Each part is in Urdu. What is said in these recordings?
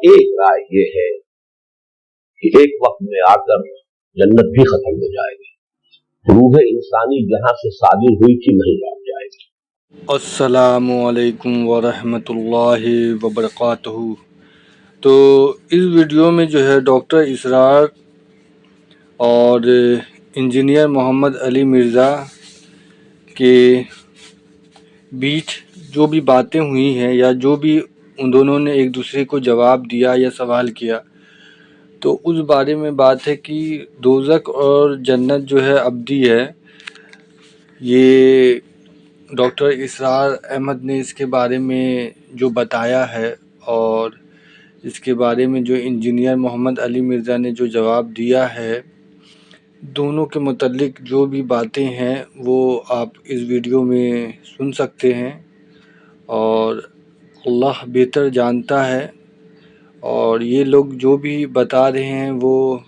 ایک رائے یہ ہے کہ ایک وقت میں آ کر جنت بھی ختم ہو جائے گی، روح انسانی جہاں سے صادر ہوئی تھی نہیں لوٹ جائے گی۔ السلام علیکم ورحمۃ اللہ وبرکاتہ۔ تو اس ویڈیو میں جو ہے ڈاکٹر اسرار اور انجینئر محمد علی مرزا کے بیچ جو بھی باتیں ہوئی ہیں یا جو بھی ان دونوں نے ایک دوسرے کو جواب دیا یا سوال کیا، تو اس بارے میں بات ہے کہ دوزخ اور جنت جو ہے ابدی ہے۔ یہ ڈاکٹر اسرار احمد نے اس کے بارے میں جو بتایا ہے، اور اس کے بارے میں جو انجینئر محمد علی مرزا نے جو جواب دیا ہے، دونوں کے متعلق جو بھی باتیں ہیں وہ آپ اس ویڈیو میں سن سکتے ہیں، اور اللہ بہتر جانتا ہے۔ اور یہ لوگ جو بھی بتا رہے ہیں وہ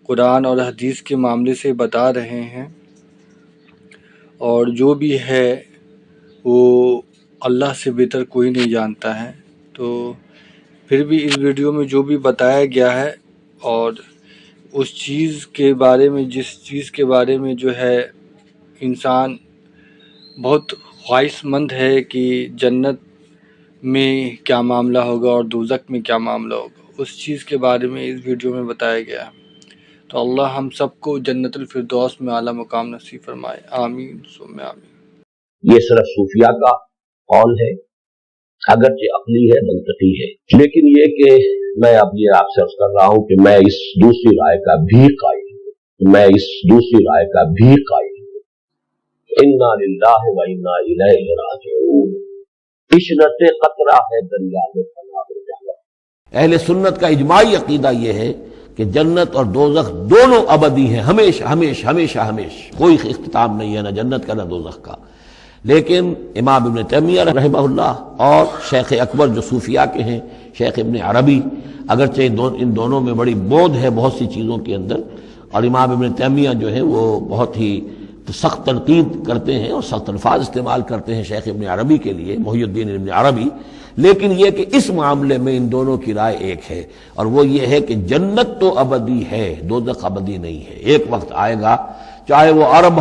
قرآن اور حدیث کے معاملے سے بتا رہے ہیں، اور جو بھی ہے وہ اللہ سے بہتر کوئی نہیں جانتا ہے۔ تو پھر بھی اس ویڈیو میں جو بھی بتایا گیا ہے، اور اس چیز کے بارے میں جس چیز کے بارے میں جو ہے انسان بہت خواہش مند ہے کہ جنت میں کیا معاملہ ہوگا اور دوزخ میں کیا معاملہ ہوگا، اس چیز کے بارے میں اس ویڈیو میں بتایا گیا ہے۔ تو اللہ ہم سب کو جنت الفردوس میں اعلیٰ مقام نصیب فرمائے، آمین ثم آمین۔ یہ صرف صوفیہ کا قول ہے، اگرچہ عقلی ہے، منطقی ہے، لیکن یہ کہ میں اب یہ آپ سے عرض کر رہا ہوں کہ میں اس دوسری رائے کا بھی قائل ہوں، انا للہ و انا الیہ راجعون۔ عشرت قطرہ ہے دریا میں فنا ہو جانا۔ اہل سنت کا اجماعی عقیدہ یہ ہے کہ جنت اور دوزخ دونوں ابدی ہیں، ہمیشہ ہمیشہ ہمیشہ ہمیشہ، کوئی اختتام نہیں ہے، نہ جنت کا نہ دوزخ کا۔ لیکن امام ابن تیمیہ رحمہ اللہ اور شیخ اکبر جو صوفیاء کے ہیں، شیخ ابن عربی، اگرچہ ان دونوں میں بڑی بود ہے بہت سی چیزوں کے اندر، اور امام ابن تیمیہ جو ہے وہ بہت ہی سخت تنقید کرتے ہیں اور سخت الفاظ استعمال کرتے ہیں شیخ ابن عربی کے لیے، محی الدین ابن عربی، لیکن یہ کہ اس معاملے میں ان دونوں کی رائے ایک ہے، اور وہ یہ ہے کہ جنت تو ابدی ہے، دوزخ ابدی نہیں ہے۔ ایک وقت آئے گا، چاہے وہ ارب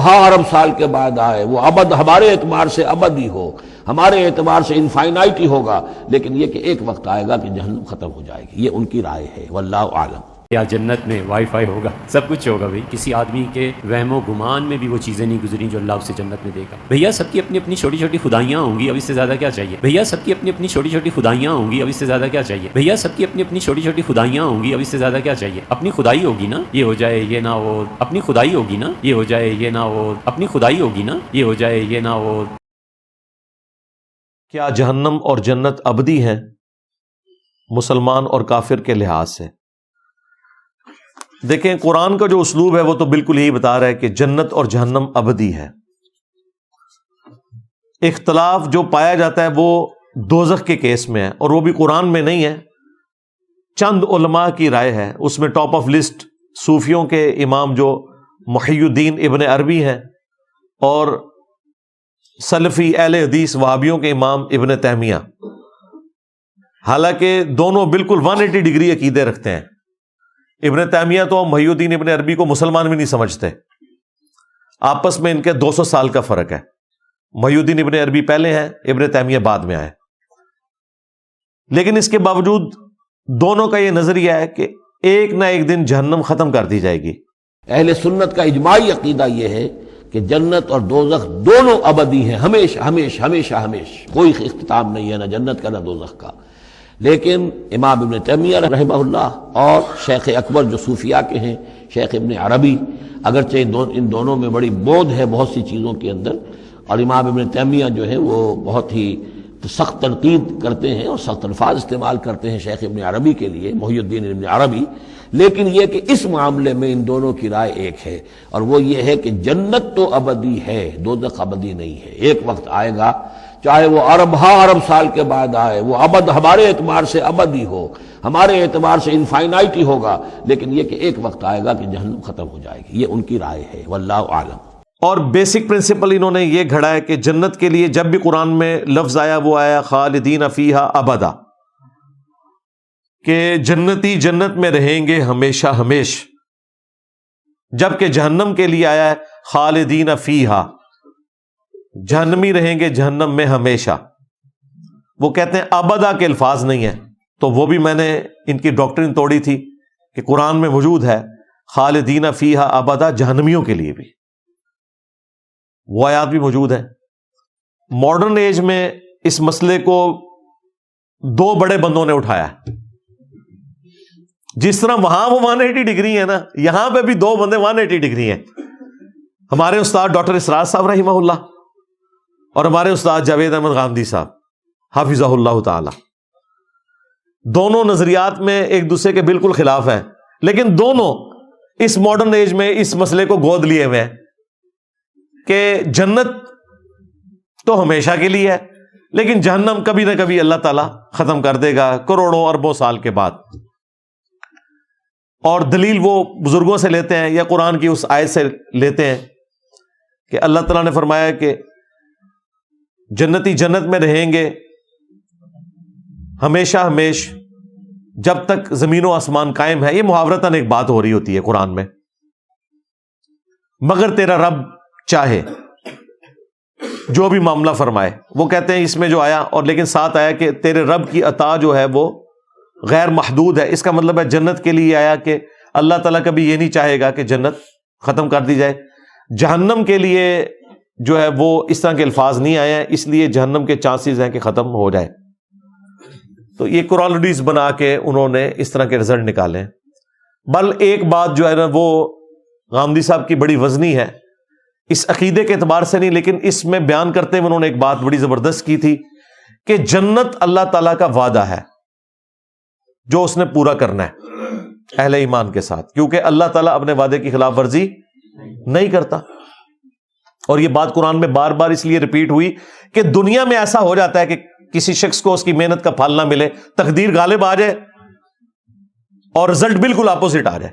سال کے بعد آئے، وہ ابد ہمارے اعتبار سے ابدی ہو، ہمارے اعتبار سے انفائنائٹی ہوگا، لیکن یہ کہ ایک وقت آئے گا کہ جہنم ختم ہو جائے گی۔ یہ ان کی رائے ہے، واللہ اعلم۔ یا جنت میں وائی فائی ہوگا، سب کچھ ہوگا بھائی، کسی آدمی کے وہم و گمان میں بھی وہ چیزیں نہیں گزری جو اللہ اسے جنت میں دے گا۔ بھیا سب کی اپنی اپنی چھوٹی چھوٹی خدائیاں ہوں گی، اب اس سے زیادہ کیا چاہیے؟ بھیا سب کی اپنی اپنی چھوٹی چھوٹی خدائیاں ہوں گی، اب اس سے زیادہ کیا چاہیے؟ بھیا سب کی اپنی اپنی چھوٹی چھوٹی خدائیاں ہوں گی، اب اس سے زیادہ کیا چاہیے؟ اپنی خدائی ہوگی نا، یہ ہو جائے یہ نہ ہو، اپنی خدائی ہوگی نا، یہ ہو جائے یہ نہ ہو، اپنی خدائی ہوگی نا، یہ ہو جائے یہ نہ ہو۔ کیا جہنم اور جنت ابدی ہیں مسلمان اور کافر کے لحاظ سے؟ دیکھیں، قرآن کا جو اسلوب ہے وہ تو بالکل یہی بتا رہا ہے کہ جنت اور جہنم ابدی ہے۔ اختلاف جو پایا جاتا ہے وہ دوزخ کے کیس میں ہے، اور وہ بھی قرآن میں نہیں ہے، چند علماء کی رائے ہے۔ اس میں ٹاپ آف لسٹ صوفیوں کے امام جو محی الدین ابن عربی ہیں، اور سلفی اہل حدیث وہابیوں کے امام ابن تیمیہ، حالانکہ دونوں بالکل 180 ڈگری عقیدے رکھتے ہیں۔ ابن تیمیہ تو محی الدین ابن عربی کو مسلمان بھی نہیں سمجھتے، آپس میں ان کے 200 سال کا فرق ہے۔ محی الدین ابن عربی پہلے ہیں، ابن تیمیہ بعد میں آئے، لیکن اس کے باوجود دونوں کا یہ نظریہ ہے کہ ایک نہ ایک دن جہنم ختم کر دی جائے گی۔ اہل سنت کا اجماعی عقیدہ یہ ہے کہ جنت اور دوزخ دونوں ابدی ہیں، ہمیشہ ہمیشہ ہمیشہ ہمیشہ، کوئی اختتام نہیں ہے، نہ جنت کا نہ دوزخ کا۔ لیکن امام ابن تیمیہ رحمہ اللہ اور شیخ اکبر جو صوفیاء کے ہیں، شیخ ابن عربی، اگرچہ ان دونوں میں بڑی بود ہے بہت سی چیزوں کے اندر، اور امام ابن تیمیہ جو ہے وہ بہت ہی سخت تنقید کرتے ہیں اور سخت الفاظ استعمال کرتے ہیں شیخ ابن عربی کے لیے، محی الدین ابن عربی، لیکن یہ کہ اس معاملے میں ان دونوں کی رائے ایک ہے، اور وہ یہ ہے کہ جنت تو ابدی ہے، دوزخ ابدی نہیں ہے۔ ایک وقت آئے گا، چاہے وہ ارب سال کے بعد آئے، وہ ابد ہمارے اعتبار سے ابدی ہو، ہمارے اعتبار سے انفائنائٹی ہوگا، لیکن یہ کہ ایک وقت آئے گا کہ جہنم ختم ہو جائے گی۔ یہ ان کی رائے ہے، واللہ اعلم۔ اور بیسک پرنسپل انہوں نے یہ گھڑا ہے کہ جنت کے لیے جب بھی قرآن میں لفظ آیا وہ آیا خالدین فیہا ابدا، کہ جنتی جنت میں رہیں گے ہمیشہ ہمیش، جبکہ جہنم کے لیے آیا ہے خالدین فیہا، جہنمی رہیں گے جہنم میں ہمیشہ۔ وہ کہتے ہیں ابدا کے الفاظ نہیں ہیں، تو وہ بھی میں نے ان کی ڈاکٹرین توڑی تھی کہ قرآن میں موجود ہے خالدین فیہا ابدا، جہنمیوں کے لیے بھی وہ آیات بھی موجود ہیں۔ ماڈرن ایج میں اس مسئلے کو دو بڑے بندوں نے اٹھایا ہے، جس طرح وہاں وہ 180 ڈگری ہے نا، یہاں پہ بھی دو بندے 180 ڈگری ہیں، ہمارے استاد ڈاکٹر اسرار صاحب رحمہ اللہ اور ہمارے استاد جاوید احمد غامدی صاحب حافظہ اللہ تعالی۔ دونوں نظریات میں ایک دوسرے کے بالکل خلاف ہیں، لیکن دونوں اس ماڈرن ایج میں اس مسئلے کو گود لیے ہوئے ہیں کہ جنت تو ہمیشہ کے لیے ہے، لیکن جہنم کبھی نہ کبھی اللہ تعالیٰ ختم کر دے گا کروڑوں اربوں سال کے بعد۔ اور دلیل وہ بزرگوں سے لیتے ہیں یا قرآن کی اس آیت سے لیتے ہیں کہ اللہ تعالیٰ نے فرمایا کہ جنتی جنت میں رہیں گے ہمیشہ ہمیش جب تک زمین و آسمان قائم ہے۔ یہ محاورتاً ایک بات ہو رہی ہوتی ہے قرآن میں، مگر تیرا رب چاہے جو بھی معاملہ فرمائے۔ وہ کہتے ہیں اس میں جو آیا اور لیکن ساتھ آیا کہ تیرے رب کی عطا جو ہے وہ غیر محدود ہے، اس کا مطلب ہے جنت کے لیے آیا کہ اللہ تعالیٰ کبھی یہ نہیں چاہے گا کہ جنت ختم کر دی جائے۔ جہنم کے لیے جو ہے وہ اس طرح کے الفاظ نہیں آئے ہیں، اس لیے جہنم کے چانسز ہیں کہ ختم ہو جائے۔ تو یہ کورالٹیز بنا کے انہوں نے اس طرح کے رزلٹ نکالے ہیں۔ بل ایک بات جو ہے نا وہ غامدی صاحب کی بڑی وزنی ہے، اس عقیدے کے اعتبار سے نہیں، لیکن اس میں بیان کرتے ہوئے انہوں نے ایک بات بڑی زبردست کی تھی کہ جنت اللہ تعالیٰ کا وعدہ ہے جو اس نے پورا کرنا ہے اہل ایمان کے ساتھ، کیونکہ اللہ تعالیٰ اپنے وعدے کی خلاف ورزی نہیں کرتا۔ اور یہ بات قرآن میں بار بار اس لیے ریپیٹ ہوئی کہ دنیا میں ایسا ہو جاتا ہے کہ کسی شخص کو اس کی محنت کا پھل نہ ملے، تقدیر غالب آ جائے اور رزلٹ بالکل اپوزٹ آ جائے۔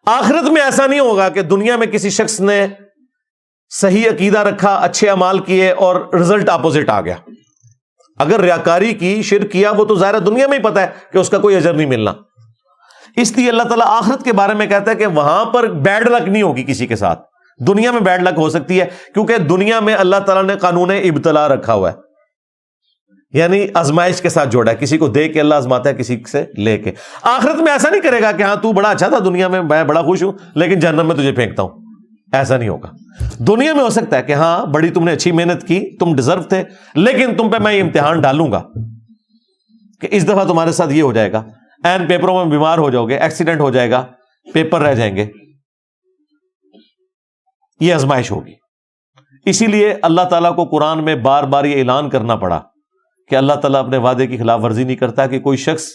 آخرت میں ایسا نہیں ہوگا کہ دنیا میں کسی شخص نے صحیح عقیدہ رکھا، اچھے اعمال کیے اور رزلٹ اپوزٹ آ گیا۔ اگر ریاکاری کی، شرک کیا، وہ تو ظاہر دنیا میں ہی پتا ہے کہ اس کا کوئی اجر نہیں ملنا۔ اس لیے اللہ تعالیٰ آخرت کے بارے میں کہتا ہے کہ وہاں پر بیڈ لک نہیں ہوگی کسی کے ساتھ، دنیا میں بیڈ لک ہو سکتی ہے، کیونکہ دنیا میں اللہ تعالیٰ نے قانون ابتلا رکھا ہوا ہے، یعنی آزمائش کے ساتھ جوڑا ہے، کسی کو دے کے اللہ آزماتا ہے، کسی سے لے کے۔ آخرت میں ایسا نہیں کرے گا کہ ہاں تو بڑا اچھا تھا دنیا میں، میں بڑا خوش ہوں لیکن جہنم میں تجھے پھینکتا ہوں، ایسا نہیں ہوگا۔ دنیا میں ہو سکتا ہے کہ ہاں بڑی تم نے اچھی محنت کی، تم ڈیزرو تھے، لیکن تم پہ میں یہ امتحان ڈالوں گا کہ اس دفعہ تمہارے ساتھ یہ ہو جائے گا، این پیپروں میں بیمار ہو جاؤ گے، ایکسیڈنٹ ہو جائے گا، پیپر رہ جائیں گے، یہ آزمائش ہوگی۔ اسی لیے اللہ تعالیٰ کو قرآن میں بار بار یہ اعلان کرنا پڑا کہ اللہ تعالیٰ اپنے وعدے کی خلاف ورزی نہیں کرتا، کہ کوئی شخص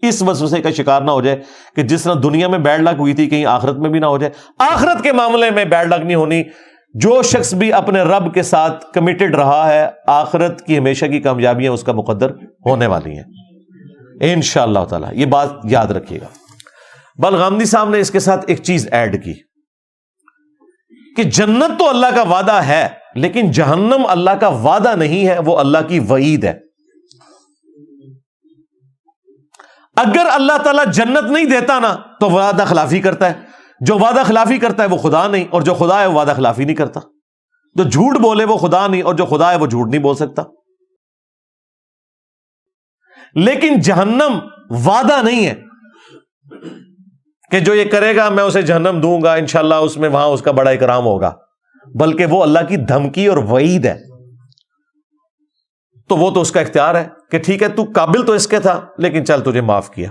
اس وسوسے کا شکار نہ ہو جائے کہ جس طرح دنیا میں بیڈ لک ہوئی تھی کہیں آخرت میں بھی نہ ہو جائے۔ آخرت کے معاملے میں بیڈ لک نہیں ہونی، جو شخص بھی اپنے رب کے ساتھ کمیٹڈ رہا ہے، آخرت کی ہمیشہ کی کامیابیاں اس کا مقدر ہونے والی ہیں انشاءاللہ تعالیٰ، یہ بات یاد رکھیے گا۔ بل غامدی صاحب نے اس کے ساتھ ایک چیز ایڈ کی کہ جنت تو اللہ کا وعدہ ہے، لیکن جہنم اللہ کا وعدہ نہیں ہے، وہ اللہ کی وعید ہے۔ اگر اللہ تعالیٰ جنت نہیں دیتا نا تو وعدہ خلافی کرتا ہے، جو وعدہ خلافی کرتا ہے وہ خدا نہیں، اور جو خدا ہے وہ وعدہ خلافی نہیں کرتا۔ جو جھوٹ بولے وہ خدا نہیں، اور جو خدا ہے وہ جھوٹ نہیں بول سکتا۔ لیکن جہنم وعدہ نہیں ہے کہ جو یہ کرے گا میں اسے جہنم دوں گا انشاءاللہ، اس میں وہاں اس کا بڑا اکرام ہوگا، بلکہ وہ اللہ کی دھمکی اور وعید ہے۔ تو وہ تو اس کا اختیار ہے کہ ٹھیک ہے تو قابل تو اس کے تھا لیکن چل تجھے معاف کیا۔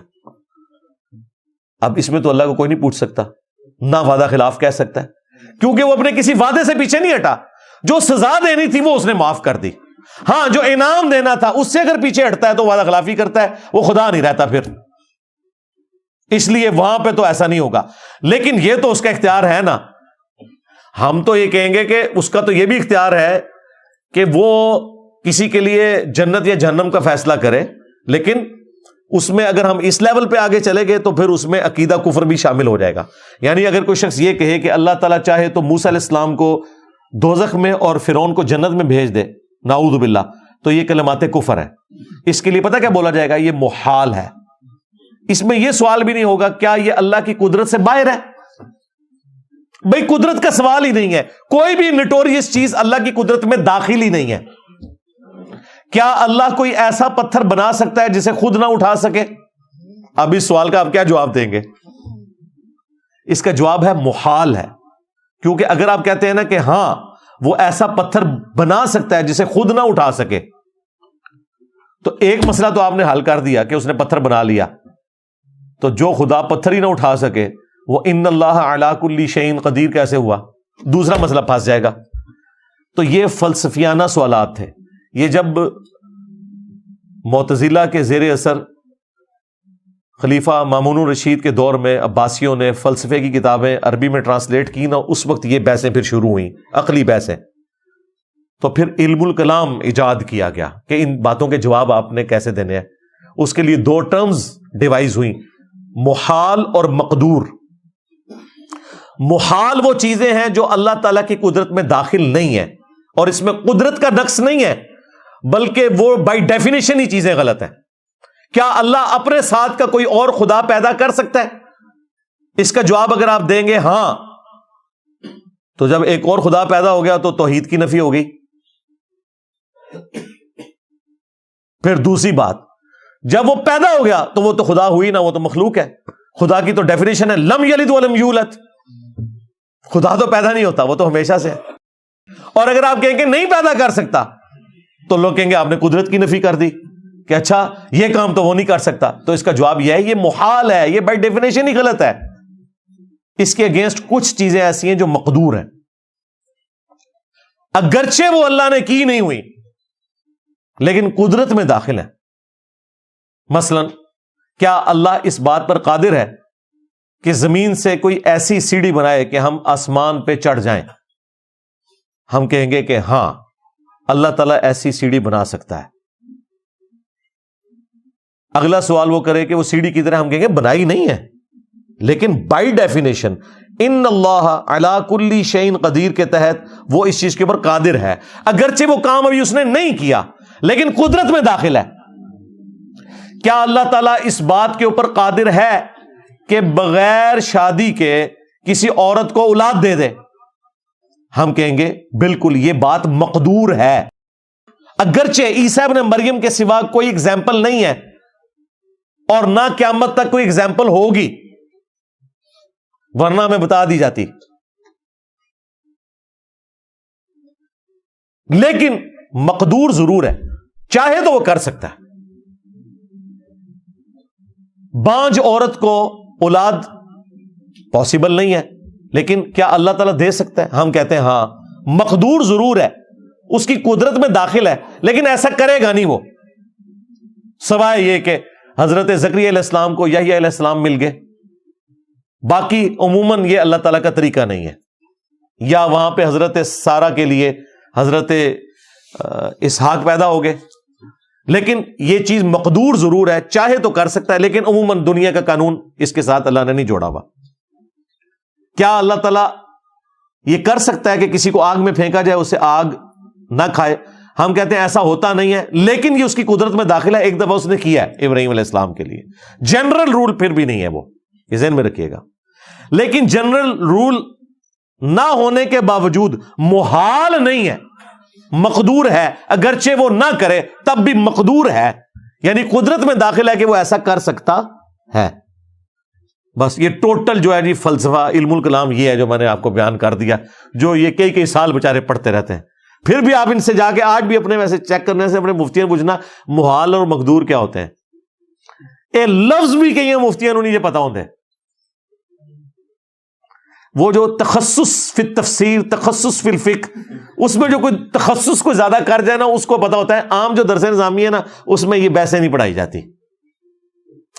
اب اس میں تو اللہ کو کوئی نہیں پوچھ سکتا، نہ وعدہ خلاف کہہ سکتا ہے، کیونکہ وہ اپنے کسی وعدے سے پیچھے نہیں ہٹا۔ جو سزا دینی تھی وہ اس نے معاف کر دی، ہاں جو انعام دینا تھا اس سے اگر پیچھے ہٹتا ہے تو وعدہ خلافی کرتا ہے، وہ خدا نہیں رہتا پھر۔ اس لیے وہاں پہ تو ایسا نہیں ہوگا، لیکن یہ تو اس کا اختیار ہے نا۔ ہم تو یہ کہیں گے کہ اس کا تو یہ بھی اختیار ہے کہ وہ کسی کے لیے جنت یا جہنم کا فیصلہ کرے، لیکن اس میں اگر ہم اس لیول پہ آگے چلے گئے تو پھر اس میں عقیدہ کفر بھی شامل ہو جائے گا۔ یعنی اگر کوئی شخص یہ کہے کہ اللہ تعالیٰ چاہے تو موسیٰ علیہ السلام کو دوزخ میں اور فرعون کو جنت میں بھیج دے، نعوذ باللہ، تو یہ کلمات کفر ہے. اس کے لیے پتہ کیا بولا جائے گا؟ یہ محال ہے. اس میں یہ سوال بھی نہیں ہوگا کیا یہ اللہ کی قدرت سے باہر ہے. بھئی قدرت کا سوال ہی نہیں ہے. کوئی بھی نٹوریس چیز اللہ کی قدرت میں داخل ہی نہیں ہے. کیا اللہ کوئی ایسا پتھر بنا سکتا ہے جسے خود نہ اٹھا سکے؟ اب اس سوال کا آپ کیا جواب دیں گے؟ اس کا جواب ہے محال ہے. کیونکہ اگر آپ کہتے ہیں نا کہ ہاں وہ ایسا پتھر بنا سکتا ہے جسے خود نہ اٹھا سکے، تو ایک مسئلہ تو آپ نے حل کر دیا کہ اس نے پتھر بنا لیا. تو جو خدا پتھر ہی نہ اٹھا سکے وہ ان اللہ علی کل شیء قدیر کیسے ہوا؟ دوسرا مسئلہ پھنس جائے گا. تو یہ فلسفیانہ سوالات تھے. یہ جب معتزلہ کے زیر اثر خلیفہ مامون الرشید کے دور میں عباسیوں نے فلسفے کی کتابیں عربی میں ٹرانسلیٹ کی نا، اس وقت یہ بحثیں پھر شروع ہوئیں، عقلی بحثیں. تو پھر علم الکلام ایجاد کیا گیا کہ ان باتوں کے جواب آپ نے کیسے دینے ہیں. اس کے لیے دو ٹرمز ڈیوائز ہوئیں، محال اور مقدور. محال وہ چیزیں ہیں جو اللہ تعالیٰ کی قدرت میں داخل نہیں ہیں، اور اس میں قدرت کا نقص نہیں ہے، بلکہ وہ بائی ڈیفینیشن ہی چیزیں غلط ہیں. کیا اللہ اپنے ساتھ کا کوئی اور خدا پیدا کر سکتا ہے؟ اس کا جواب اگر آپ دیں گے ہاں، تو جب ایک اور خدا پیدا ہو گیا تو توحید کی نفی ہو گئی. پھر دوسری بات، جب وہ پیدا ہو گیا تو وہ تو خدا ہوئی نا، وہ تو مخلوق ہے. خدا کی تو ڈیفینیشن ہے لم یلد ولم یولد. خدا تو پیدا نہیں ہوتا، وہ تو ہمیشہ سے ہے. اور اگر آپ کہیں کہ نہیں پیدا کر سکتا تو لوگ کہیں گے آپ نے قدرت کی نفی کر دی کہ اچھا یہ کام تو وہ نہیں کر سکتا. تو اس کا جواب یہ ہے یہ محال ہے، یہ بائی ڈیفینیشن ہی غلط ہے. اس کے اگینسٹ کچھ چیزیں ایسی ہیں جو مقدور ہیں، اگرچہ وہ اللہ نے کی نہیں ہوئی لیکن قدرت میں داخل ہے. مثلا کیا اللہ اس بات پر قادر ہے کہ زمین سے کوئی ایسی سیڑھی بنائے کہ ہم آسمان پہ چڑھ جائیں؟ ہم کہیں گے کہ ہاں اللہ تعالیٰ ایسی سیڑھی بنا سکتا ہے. اگلا سوال وہ کرے کہ وہ سیڑھی کی طرح، ہم کہیں گے بنائی نہیں ہے، لیکن بائی ڈیفینیشن ان اللہ علی کل شیء قدیر کے تحت وہ اس چیز کے اوپر قادر ہے. اگرچہ وہ کام ابھی اس نے نہیں کیا لیکن قدرت میں داخل ہے. کیا اللہ تعالیٰ اس بات کے اوپر قادر ہے کہ بغیر شادی کے کسی عورت کو اولاد دے دے؟ ہم کہیں گے بالکل یہ بات مقدور ہے. اگرچہ عیسیٰ ابن مریم کے سوا کوئی اگزامپل نہیں ہے اور نہ قیامت تک کوئی اگزامپل ہوگی، ورنہ میں بتا دی جاتی. لیکن مقدور ضرور ہے، چاہے تو وہ کر سکتا ہے. بانج عورت کو اولاد پاسبل نہیں ہے، لیکن کیا اللہ تعالیٰ دے سکتا ہے؟ ہم کہتے ہیں ہاں مقدور ضرور ہے، اس کی قدرت میں داخل ہے، لیکن ایسا کرے گا نہیں وہ، سوائے یہ کہ حضرت زکریا علیہ السلام کو یحییٰ علیہ السلام مل گئے. باقی عموماً یہ اللہ تعالیٰ کا طریقہ نہیں ہے. یا وہاں پہ حضرت سارہ کے لیے حضرت اسحاق پیدا ہو گئے، لیکن یہ چیز مقدور ضرور ہے، چاہے تو کر سکتا ہے، لیکن عموماً دنیا کا قانون اس کے ساتھ اللہ نے نہیں جوڑا ہوا. کیا اللہ تعالیٰ یہ کر سکتا ہے کہ کسی کو آگ میں پھینکا جائے اسے آگ نہ کھائے؟ ہم کہتے ہیں ایسا ہوتا نہیں ہے، لیکن یہ اس کی قدرت میں داخل ہے. ایک دفعہ اس نے کیا ہے ابراہیم علیہ السلام کے لیے. جنرل رول پھر بھی نہیں ہے وہ، یہ ذہن میں رکھیے گا. لیکن جنرل رول نہ ہونے کے باوجود محال نہیں ہے، مقدور ہے. اگرچہ وہ نہ کرے تب بھی مقدور ہے، یعنی قدرت میں داخل ہے کہ وہ ایسا کر سکتا ہے. بس یہ ٹوٹل جو ہے جی فلسفہ علم الکلام یہ ہے جو میں نے آپ کو بیان کر دیا، جو یہ کئی سال بیچارے پڑھتے رہتے ہیں. پھر بھی آپ ان سے جا کے آج بھی اپنے ویسے چیک کرنے سے اپنے مفتیاں پوچھنا محال اور مقدور کیا ہوتے ہیں. اے لفظ بھی کئی مفتیاں نہیں یہ پتا ہوتے. وہ جو تخصص فی التفسیر، تخصص فی الفقہ، اس میں جو کوئی تخصص کو زیادہ کر جائے نا اس کو پتا ہوتا ہے. عام جو درس نظامی ہے نا اس میں یہ بحثیں نہیں پڑھائی جاتی.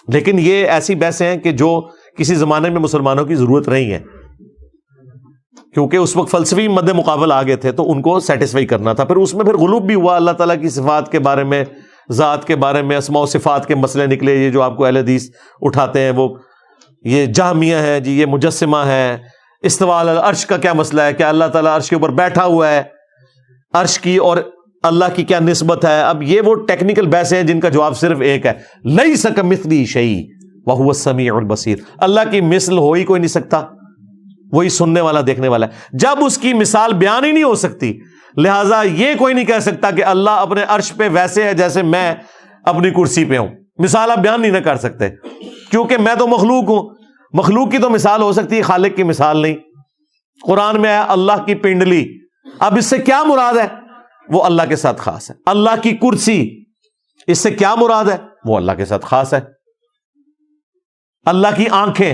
لیکن یہ ایسی بحثیں ہیں کہ جو کسی زمانے میں مسلمانوں کی ضرورت نہیں ہے، کیونکہ اس وقت فلسفی مد مقابل آ گئے تھے تو ان کو سیٹسفائی کرنا تھا. پھر اس میں پھر غلوب بھی ہوا، اللہ تعالیٰ کی صفات کے بارے میں، ذات کے بارے میں، اسماء و صفات کے مسئلے نکلے. یہ جو آپ کو اہل حدیث اٹھاتے ہیں وہ یہ جہمیہ ہے جی، یہ مجسمہ ہے. استواء علی العرش کا کیا مسئلہ ہے؟ کیا اللہ تعالیٰ عرش کے اوپر بیٹھا ہوا ہے؟ عرش کی اور اللہ کی کیا نسبت ہے. اب یہ وہ ٹیکنیکل بحث ہیں جن کا جواب صرف ایک ہے, لیس کمثلہ شیء وہو السمیع البصیر. اللہ کی مثل ہو ہی کوئی نہیں سکتا, وہی سننے والا دیکھنے والا ہے. جب اس کی مثال بیان ہی نہیں ہو سکتی, لہذا یہ کوئی نہیں کہہ سکتا کہ اللہ اپنے عرش پہ ویسے ہے جیسے میں اپنی کرسی پہ ہوں. مثال آپ بیان نہیں نہ کر سکتے, کیونکہ میں تو مخلوق ہوں. مخلوق کی تو مثال ہو سکتی ہے, خالق کی مثال نہیں. قرآن میں ہے اللہ کی پنڈلی, اب اس سے کیا مراد ہے؟ وہ اللہ کے ساتھ خاص ہے. اللہ کی کرسی, اس سے کیا مراد ہے؟ وہ اللہ کے ساتھ خاص ہے. اللہ کی آنکھیں,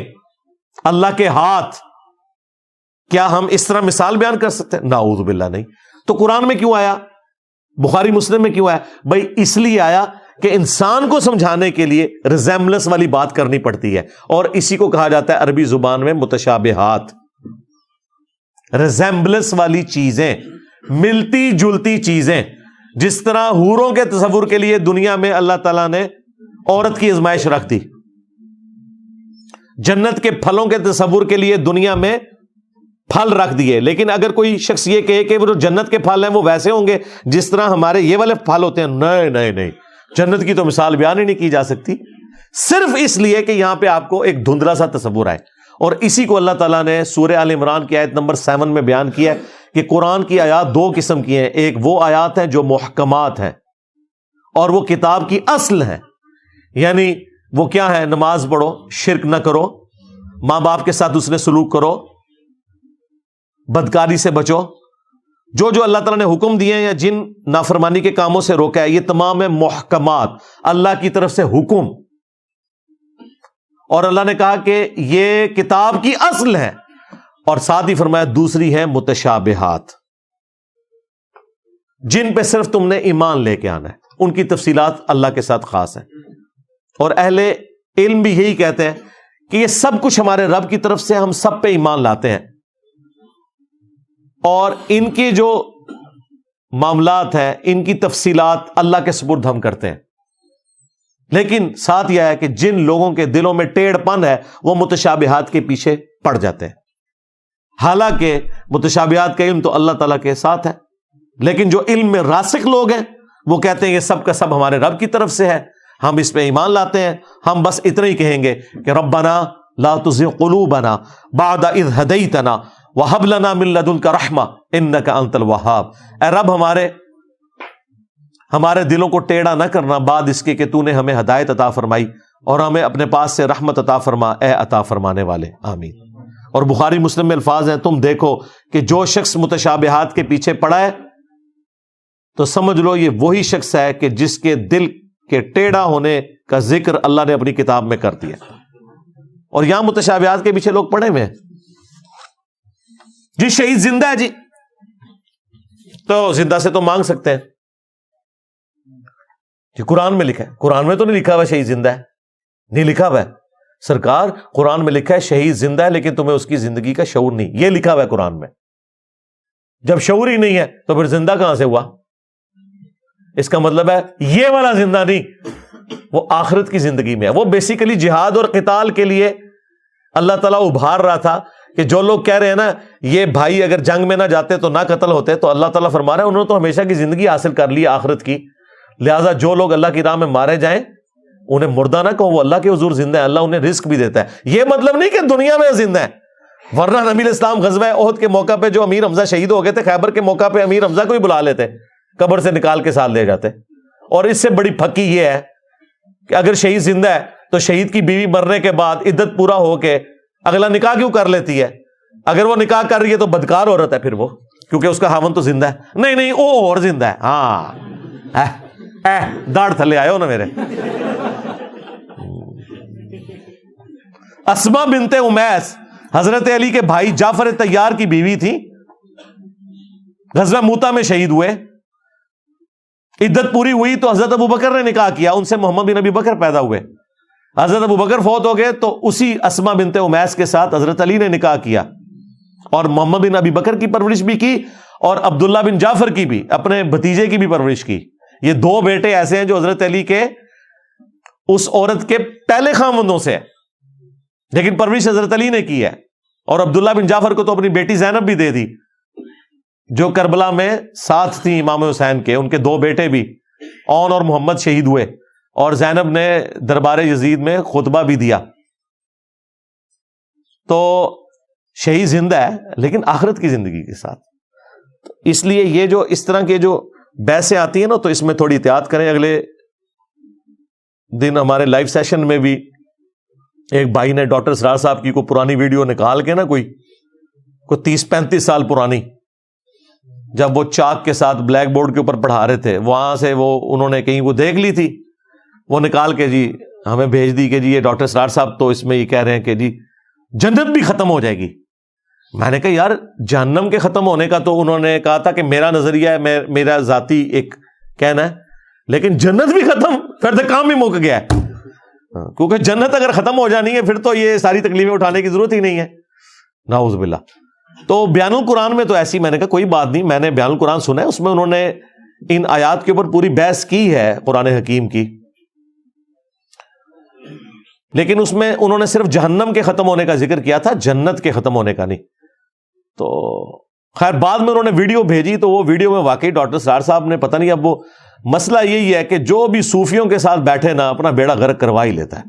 اللہ کے ہاتھ, کیا ہم اس طرح مثال بیان کر سکتے ہیں؟ نعوذ باللہ نہیں. تو قرآن میں کیوں آیا, بخاری مسلم میں کیوں آیا؟ بھائی اس لیے آیا کہ انسان کو سمجھانے کے لیے ریزیمبلنس والی بات کرنی پڑتی ہے, اور اسی کو کہا جاتا ہے عربی زبان میں متشابہات. ریزیمبلنس والی چیزیں, ملتی جلتی چیزیں. جس طرح حوروں کے تصور کے لیے دنیا میں اللہ تعالیٰ نے عورت کی آزمائش رکھ دی, جنت کے پھلوں کے تصور کے لیے دنیا میں پھل رکھ دیے. لیکن اگر کوئی شخص یہ کہے کہ وہ جو جنت کے پھل ہیں وہ ویسے ہوں گے جس طرح ہمارے یہ والے پھل ہوتے ہیں, نہیں نہیں نہیں, جنت کی تو مثال بیان ہی نہیں کی جا سکتی, صرف اس لیے کہ یہاں پہ آپ کو ایک دھندلا سا تصور آئے. اور اسی کو اللہ تعالیٰ نے سورہ آل عمران کی آیت نمبر 7 میں بیان کیا ہے کہ قرآن کی آیات دو قسم کی ہیں. ایک وہ آیات ہیں جو محکمات ہیں, اور وہ کتاب کی اصل ہیں. یعنی وہ کیا ہے؟ نماز پڑھو, شرک نہ کرو, ماں باپ کے ساتھ اس نے سلوک کرو, بدکاری سے بچو. جو جو اللہ تعالیٰ نے حکم دیے ہیں یا جن نافرمانی کے کاموں سے روکا ہے, یہ تمام محکمات, اللہ کی طرف سے حکم. اور اللہ نے کہا کہ یہ کتاب کی اصل ہے, اور ساتھ ہی فرمایا دوسری ہے متشابہات, جن پہ صرف تم نے ایمان لے کے آنا ہے. ان کی تفصیلات اللہ کے ساتھ خاص ہیں. اور اہل علم بھی یہی کہتے ہیں کہ یہ سب کچھ ہمارے رب کی طرف سے, ہم سب پہ ایمان لاتے ہیں, اور ان کے جو معاملات ہیں ان کی تفصیلات اللہ کے سپرد ہم کرتے ہیں. لیکن ساتھ یہ ہے کہ جن لوگوں کے دلوں میں ٹیڑھ پن ہے وہ متشابہات کے پیچھے پڑ جاتے ہیں. حالانکہ متشابہات کا علم تو اللہ تعالیٰ کے ساتھ ہے, لیکن جو علم میں راسخ لوگ ہیں وہ کہتے ہیں یہ سب کا سب ہمارے رب کی طرف سے ہے, ہم اس پہ ایمان لاتے ہیں. ہم بس اتنا ہی کہیں گے کہ ربنا لا تزغ قلوبنا بعد اذ ہدیتنا وہب لنا من لدنک رحمہ انک انت الوہاب. اے رب ہمارے دلوں کو ٹیڑھا نہ کرنا بعد اس کے کہ تو نے ہمیں ہدایت عطا فرمائی, اور ہمیں اپنے پاس سے رحمت عطا فرما, اے عطا فرمانے والے, آمین. اور بخاری مسلم میں الفاظ ہیں, تم دیکھو کہ جو شخص متشابہات کے پیچھے پڑا ہے تو سمجھ لو یہ وہی شخص ہے کہ جس کے دل کے ٹیڑھا ہونے کا ذکر اللہ نے اپنی کتاب میں کر دیا. اور یہاں متشابہات کے پیچھے لوگ پڑے ہوئے ہیں. جی شہید زندہ ہے, جی تو زندہ سے تو مانگ سکتے ہیں. جی قرآن میں لکھا ہے, قرآن میں تو نہیں لکھا ہوا شہید زندہ ہے, نہیں لکھا ہوا ہے سرکار. قرآن میں لکھا ہے شہید زندہ ہے لیکن تمہیں اس کی زندگی کا شعور نہیں, یہ لکھا ہوا ہے قرآن میں. جب شعور ہی نہیں ہے تو پھر زندہ کہاں سے ہوا؟ اس کا مطلب ہے یہ والا زندہ نہیں, وہ آخرت کی زندگی میں ہے. وہ بیسیکلی جہاد اور قتال کے لیے اللہ تعالیٰ ابھار رہا تھا کہ جو لوگ کہہ رہے ہیں نا یہ بھائی اگر جنگ میں نہ جاتے تو نہ قتل ہوتے, تو اللہ تعالیٰ فرما رہا ہے انہوں نے تو ہمیشہ کی زندگی حاصل کر لی آخرت کی, لہٰذا جو لوگ اللہ کی راہ میں مارے جائیں انہیں مردہ نہ کہو, وہ اللہ کے حضور زندہ ہے, اللہ انہیں رزق بھی دیتا ہے. یہ مطلب نہیں کہ دنیا میں زندہ ہے, ورنہ نبی علیہ السلام غزوہ احد کے موقع پہ جو امیر حمزہ شہید ہو گئے تھے, خیبر کے موقع پہ امیر حمزہ کو ہی بلا لیتے, قبر سے نکال کے ساتھ لے جاتے. اور اس سے بڑی پھکی یہ ہے کہ اگر شہید زندہ ہے تو شہید کی بیوی مرنے کے بعد عدت پورا ہو کے اگلا نکاح کیوں کر لیتی ہے؟ اگر وہ نکاح کر رہی ہے تو بدکار عورت ہے پھر وہ, کیونکہ اس کا خاوند تو زندہ ہے. نہیں وہ اور زندہ ہے. ہاں داڑھ تھلے آئے ہو نا میرے. اسما بنت امیس حضرت علی کے بھائی جعفر طیار کی بیوی تھی, غزوہ موتا میں شہید ہوئے. عدت پوری ہوئی تو حضرت ابوبکر نے نکاح کیا, ان سے محمد بن ابی بکر پیدا ہوئے. حضرت ابوبکر فوت ہو گئے تو اسی اسما بنت امیس کے ساتھ حضرت علی نے نکاح کیا, اور محمد بن ابی بکر کی پرورش بھی کی, اور عبداللہ بن جعفر کی بھی, اپنے بھتیجے کی بھی پرورش کی. یہ دو بیٹے ایسے ہیں جو حضرت علی کے اس عورت کے پہلے خاوندوں سے ہے, لیکن پرورش حضرت علی نے کی ہے. اور عبداللہ بن جعفر کو تو اپنی بیٹی زینب بھی دے دی. جو کربلا میں ساتھ تھی امام حسین کے، ان کے 2 بیٹے بھی، اون اور محمد شہید ہوئے، اور زینب نے دربار یزید میں خطبہ بھی دیا. تو شہید زندہ ہے لیکن آخرت کی زندگی کے ساتھ. اس لیے یہ جو اس طرح کے جو بحثیں آتی ہیں نا، تو اس میں تھوڑی احتیاط کریں. اگلے دن ہمارے لائیو سیشن میں بھی ایک بھائی نے ڈاکٹر اسرار صاحب کی کوئی پرانی ویڈیو نکال کے نا، کوئی 30-35 سال پرانی، جب وہ چاک کے ساتھ بلیک بورڈ کے اوپر پڑھا رہے تھے، وہاں سے وہ انہوں نے کہیں وہ دیکھ لی تھی، وہ نکال کے جی ہمیں بھیج دی کہ جی یہ ڈاکٹر اسرار صاحب تو اس میں یہ کہہ رہے ہیں کہ جی جنت بھی ختم ہو جائے گی. میں نے کہا یار جہنم کے ختم ہونے کا تو انہوں نے کہا تھا کہ میرا نظریہ ہے، میرا ذاتی ایک کہنا ہے، لیکن جنت بھی ختم، پھر تو کام بھی مک گیا ہے. کیونکہ جنت اگر ختم ہو جانی ہے پھر تو یہ ساری تکلیفیں اٹھانے کی ضرورت ہی نہیں ہے. نعوذ باللہ. تو بیان القرآن میں تو ایسی، میں نے کہا کوئی بات نہیں، میں نے بیان القرآن سنا ہے، اس میں انہوں نے ان آیات کے اوپر پوری بحث کی ہے قرآن حکیم کی، لیکن اس میں انہوں نے صرف جہنم کے ختم ہونے کا ذکر کیا تھا، جنت کے ختم ہونے کا نہیں. تو خیر بعد میں انہوں نے ویڈیو بھیجی، تو وہ ویڈیو میں واقعی ڈاکٹر اسرار صاحب نے پتہ نہیں، اب وہ مسئلہ یہی ہے کہ جو بھی صوفیوں کے ساتھ بیٹھے نا اپنا بیڑا غرق کروا ہی لیتا ہے.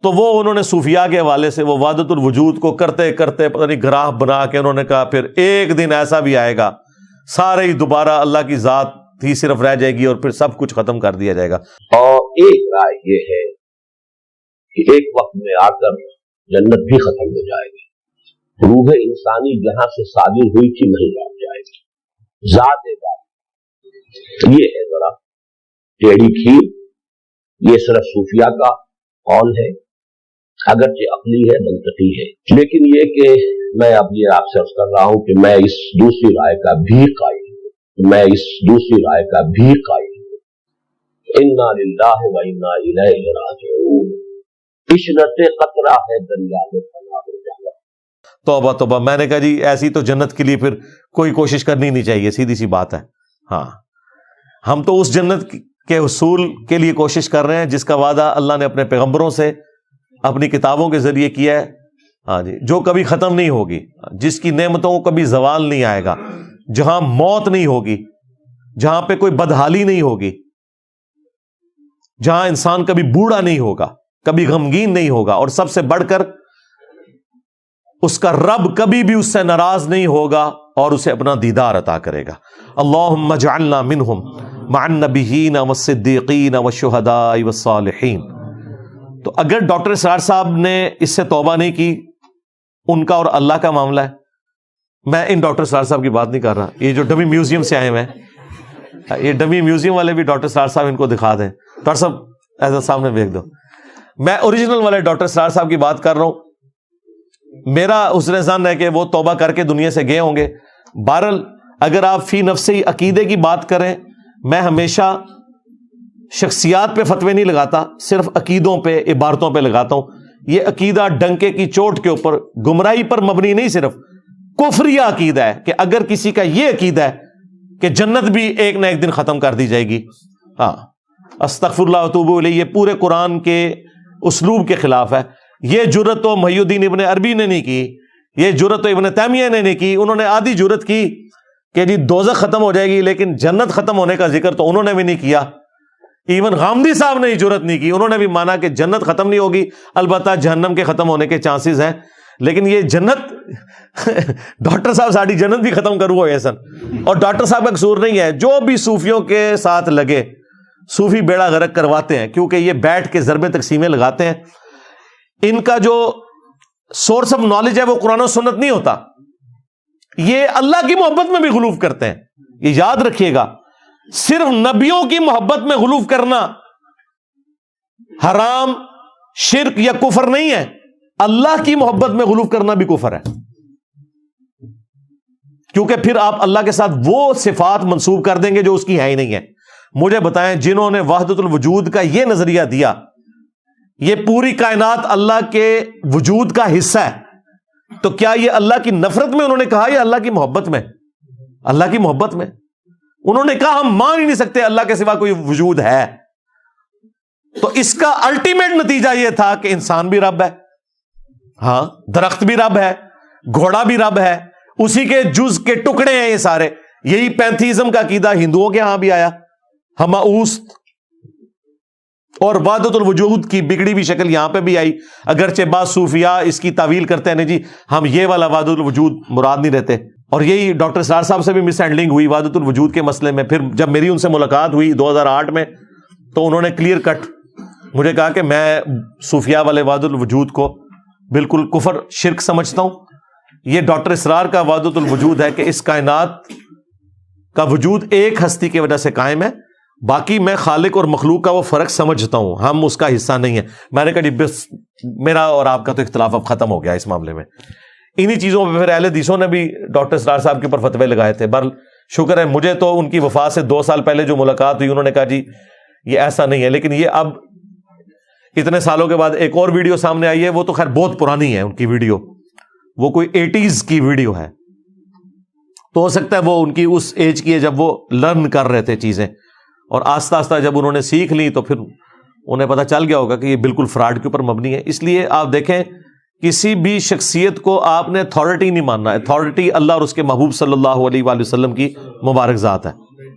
تو وہ انہوں نے صوفیاء کے حوالے سے وہ وحدت الوجود کو کرتے کرتے پتہ نہیں گراہ بنا کے انہوں نے کہا پھر ایک دن ایسا بھی آئے گا سارے ہی دوبارہ اللہ کی ذات ہی صرف رہ جائے گی اور پھر سب کچھ ختم کر دیا جائے گا. اور ایک رائے یہ ہے کہ ایک وقت میں آ کر جنت بھی ختم ہو جائے گی، روح انسانی جہاں سے صادر ہوئی تھی نہیں لوٹ جائے گی. ذات بات یہ ہے ذرا ٹیڑھی کھیر، یہ صرف صوفیاء کا قول ہے، اگرچہ عقلی ہے، منطقی ہے، لیکن یہ کہ میں اب یہ آپ سے عرض کر رہا ہوں کہ میں اس دوسری رائے کا بھی قائل ہوں، انا للہ و انا الیہ راجعون. عشرت قطرہ ہے دریا میں فنا ہو جانا. توبہ توبہ. میں نے کہا جی ایسی تو جنت کے لیے پھر کوئی کوشش کرنی نہیں چاہیے، سیدھی سی بات ہے. ہاں ہم تو اس جنت کے حصول کے لیے کوشش کر رہے ہیں جس کا وعدہ اللہ نے اپنے پیغمبروں سے اپنی کتابوں کے ذریعے کیا ہے. ہاں جی، جو کبھی ختم نہیں ہوگی، جس کی نعمتوں کو کبھی زوال نہیں آئے گا، جہاں موت نہیں ہوگی، جہاں پہ کوئی بدحالی نہیں ہوگی، جہاں انسان کبھی بوڑھا نہیں ہوگا، کبھی غمگین نہیں ہوگا، اور سب سے بڑھ کر اس کا رب کبھی بھی اس سے ناراض نہیں ہوگا اور اسے اپنا دیدار عطا کرے گا. اللہم اجعلنا منہم مع النبیین والصدیقین والشہداء والصالحین. تو اگر ڈاکٹر اسرار صاحب نے اس سے توبہ نہیں کی، ان کا اور اللہ کا معاملہ ہے. میں ان ڈاکٹر اسرار صاحب کی بات نہیں کر رہا، یہ جو ڈمی میوزیم سے آئے ہوئے ہیں، یہ ڈمی میوزیم والے بھی ڈاکٹر اسرار صاحب ان کو دکھا دیں. ڈاکٹر صاحب ایسا سامنے بھیج دو. میں اوریجنل والے ڈاکٹر اسرار صاحب کی بات کر رہا ہوں. میرا حسن ظن ہے کہ وہ توبہ کر کے دنیا سے گئے ہوں گے. بہرحال اگر آپ فی نفسی عقیدے کی بات کریں، میں ہمیشہ شخصیات پہ فتوے نہیں لگاتا، صرف عقیدوں پہ، عبارتوں پہ لگاتا ہوں. یہ عقیدہ ڈنکے کی چوٹ کے اوپر گمراہی پر مبنی نہیں، صرف کفریہ عقیدہ ہے کہ اگر کسی کا یہ عقیدہ ہے کہ جنت بھی ایک نہ ایک دن ختم کر دی جائے گی، ہاں استغفر اللہ واتوب الیہ، یہ پورے قرآن کے اسلوب کے خلاف ہے. یہ جرت تو محی الدین ابن عربی نے نہیں کی، یہ جرت تو ابن تیمیہ نے نہیں کی. انہوں نے آدھی جرت کی کہ جی دوزخ ختم ہو جائے گی، لیکن جنت ختم ہونے کا ذکر تو انہوں نے بھی نہیں کیا. ایون غامدی صاحب نے جرت نہیں کی، انہوں نے بھی مانا کہ جنت ختم نہیں ہوگی، البتہ جہنم کے ختم ہونے کے چانسز ہیں. لیکن یہ جنت ڈاکٹر صاحب ساری جنت بھی ختم کرو ایسا. اور ڈاکٹر صاحب کا قصور نہیں ہے، جو بھی صوفیوں کے ساتھ لگے، صوفی بیڑا غرق کرواتے ہیں، کیونکہ یہ بیٹھ کے ضربیں تقسیمیں لگاتے ہیں. ان کا جو سورس آف نالج ہے وہ قرآن و سنت نہیں ہوتا. یہ اللہ کی محبت میں بھی غلوف کرتے ہیں. یہ یاد رکھیے گا، صرف نبیوں کی محبت میں غلوف کرنا حرام، شرک یا کفر نہیں ہے، اللہ کی محبت میں غلوف کرنا بھی کفر ہے. کیونکہ پھر آپ اللہ کے ساتھ وہ صفات منسوب کر دیں گے جو اس کی ہے ہی نہیں ہے. مجھے بتائیں، جنہوں نے وحدت الوجود کا یہ نظریہ دیا، یہ پوری کائنات اللہ کے وجود کا حصہ ہے، تو کیا یہ اللہ کی نفرت میں انہوں نے کہا یا اللہ کی محبت میں؟ اللہ کی محبت میں. انہوں نے کہا ہم مان ہی نہیں سکتے اللہ کے سوا کوئی وجود ہے. تو اس کا الٹیمیٹ نتیجہ یہ تھا کہ انسان بھی رب ہے، ہاں درخت بھی رب ہے، گھوڑا بھی رب ہے، اسی کے جز کے ٹکڑے ہیں یہ سارے. یہی پینتھیزم کا عقیدہ ہندوؤں کے ہاں بھی آیا, ہماؤست اور وحدت الوجود کی بگڑی ہوئی شکل یہاں پہ بھی آئی. اگرچہ بعض صوفیاء اس کی تعویل کرتے ہیں جی ہم یہ والا وحدت الوجود مراد نہیں رہتے, اور یہی ڈاکٹر اسرار صاحب سے بھی مس ہینڈلنگ ہوئی وحدت الوجود کے مسئلے میں. پھر جب میری ان سے ملاقات ہوئی 2008 میں تو انہوں نے کلیئر کٹ مجھے کہا کہ میں صوفیاء والے وحدت الوجود کو بالکل کفر شرک سمجھتا ہوں. یہ ڈاکٹر اسرار کا وحدت الوجود ہے کہ اس کائنات کا وجود ایک ہستی کی وجہ سے قائم ہے, باقی میں خالق اور مخلوق کا وہ فرق سمجھتا ہوں, ہم اس کا حصہ نہیں ہے. میں نے کہا جی بس میرا اور آپ کا تو اختلاف اب ختم ہو گیا اس معاملے میں. انہی چیزوں پہ پھر اہل حدیثوں نے بھی ڈاکٹر اسرار صاحب کے اوپر فتوے لگائے تھے. بہرحال شکر ہے مجھے تو ان کی وفات سے 2 سال پہلے جو ملاقات ہوئی انہوں نے کہا جی یہ ایسا نہیں ہے, لیکن یہ اب اتنے سالوں کے بعد ایک اور ویڈیو سامنے آئی ہے, وہ تو خیر بہت پرانی ہے ان کی ویڈیو, وہ کوئی 80s کی ویڈیو ہے, تو ہو سکتا ہے وہ ان کی اس ایج کی ہے جب وہ لرن کر رہے تھے چیزیں, اور آہستہ آہستہ جب انہوں نے سیکھ لی تو پھر انہیں پتہ چل گیا ہوگا کہ یہ بالکل فراڈ کے اوپر مبنی ہے. اس لیے آپ دیکھیں کسی بھی شخصیت کو آپ نے اتھارٹی نہیں ماننا. اتھارٹی اللہ اور اس کے محبوب صلی اللہ علیہ وآلہ وسلم کی مبارک ذات ہے,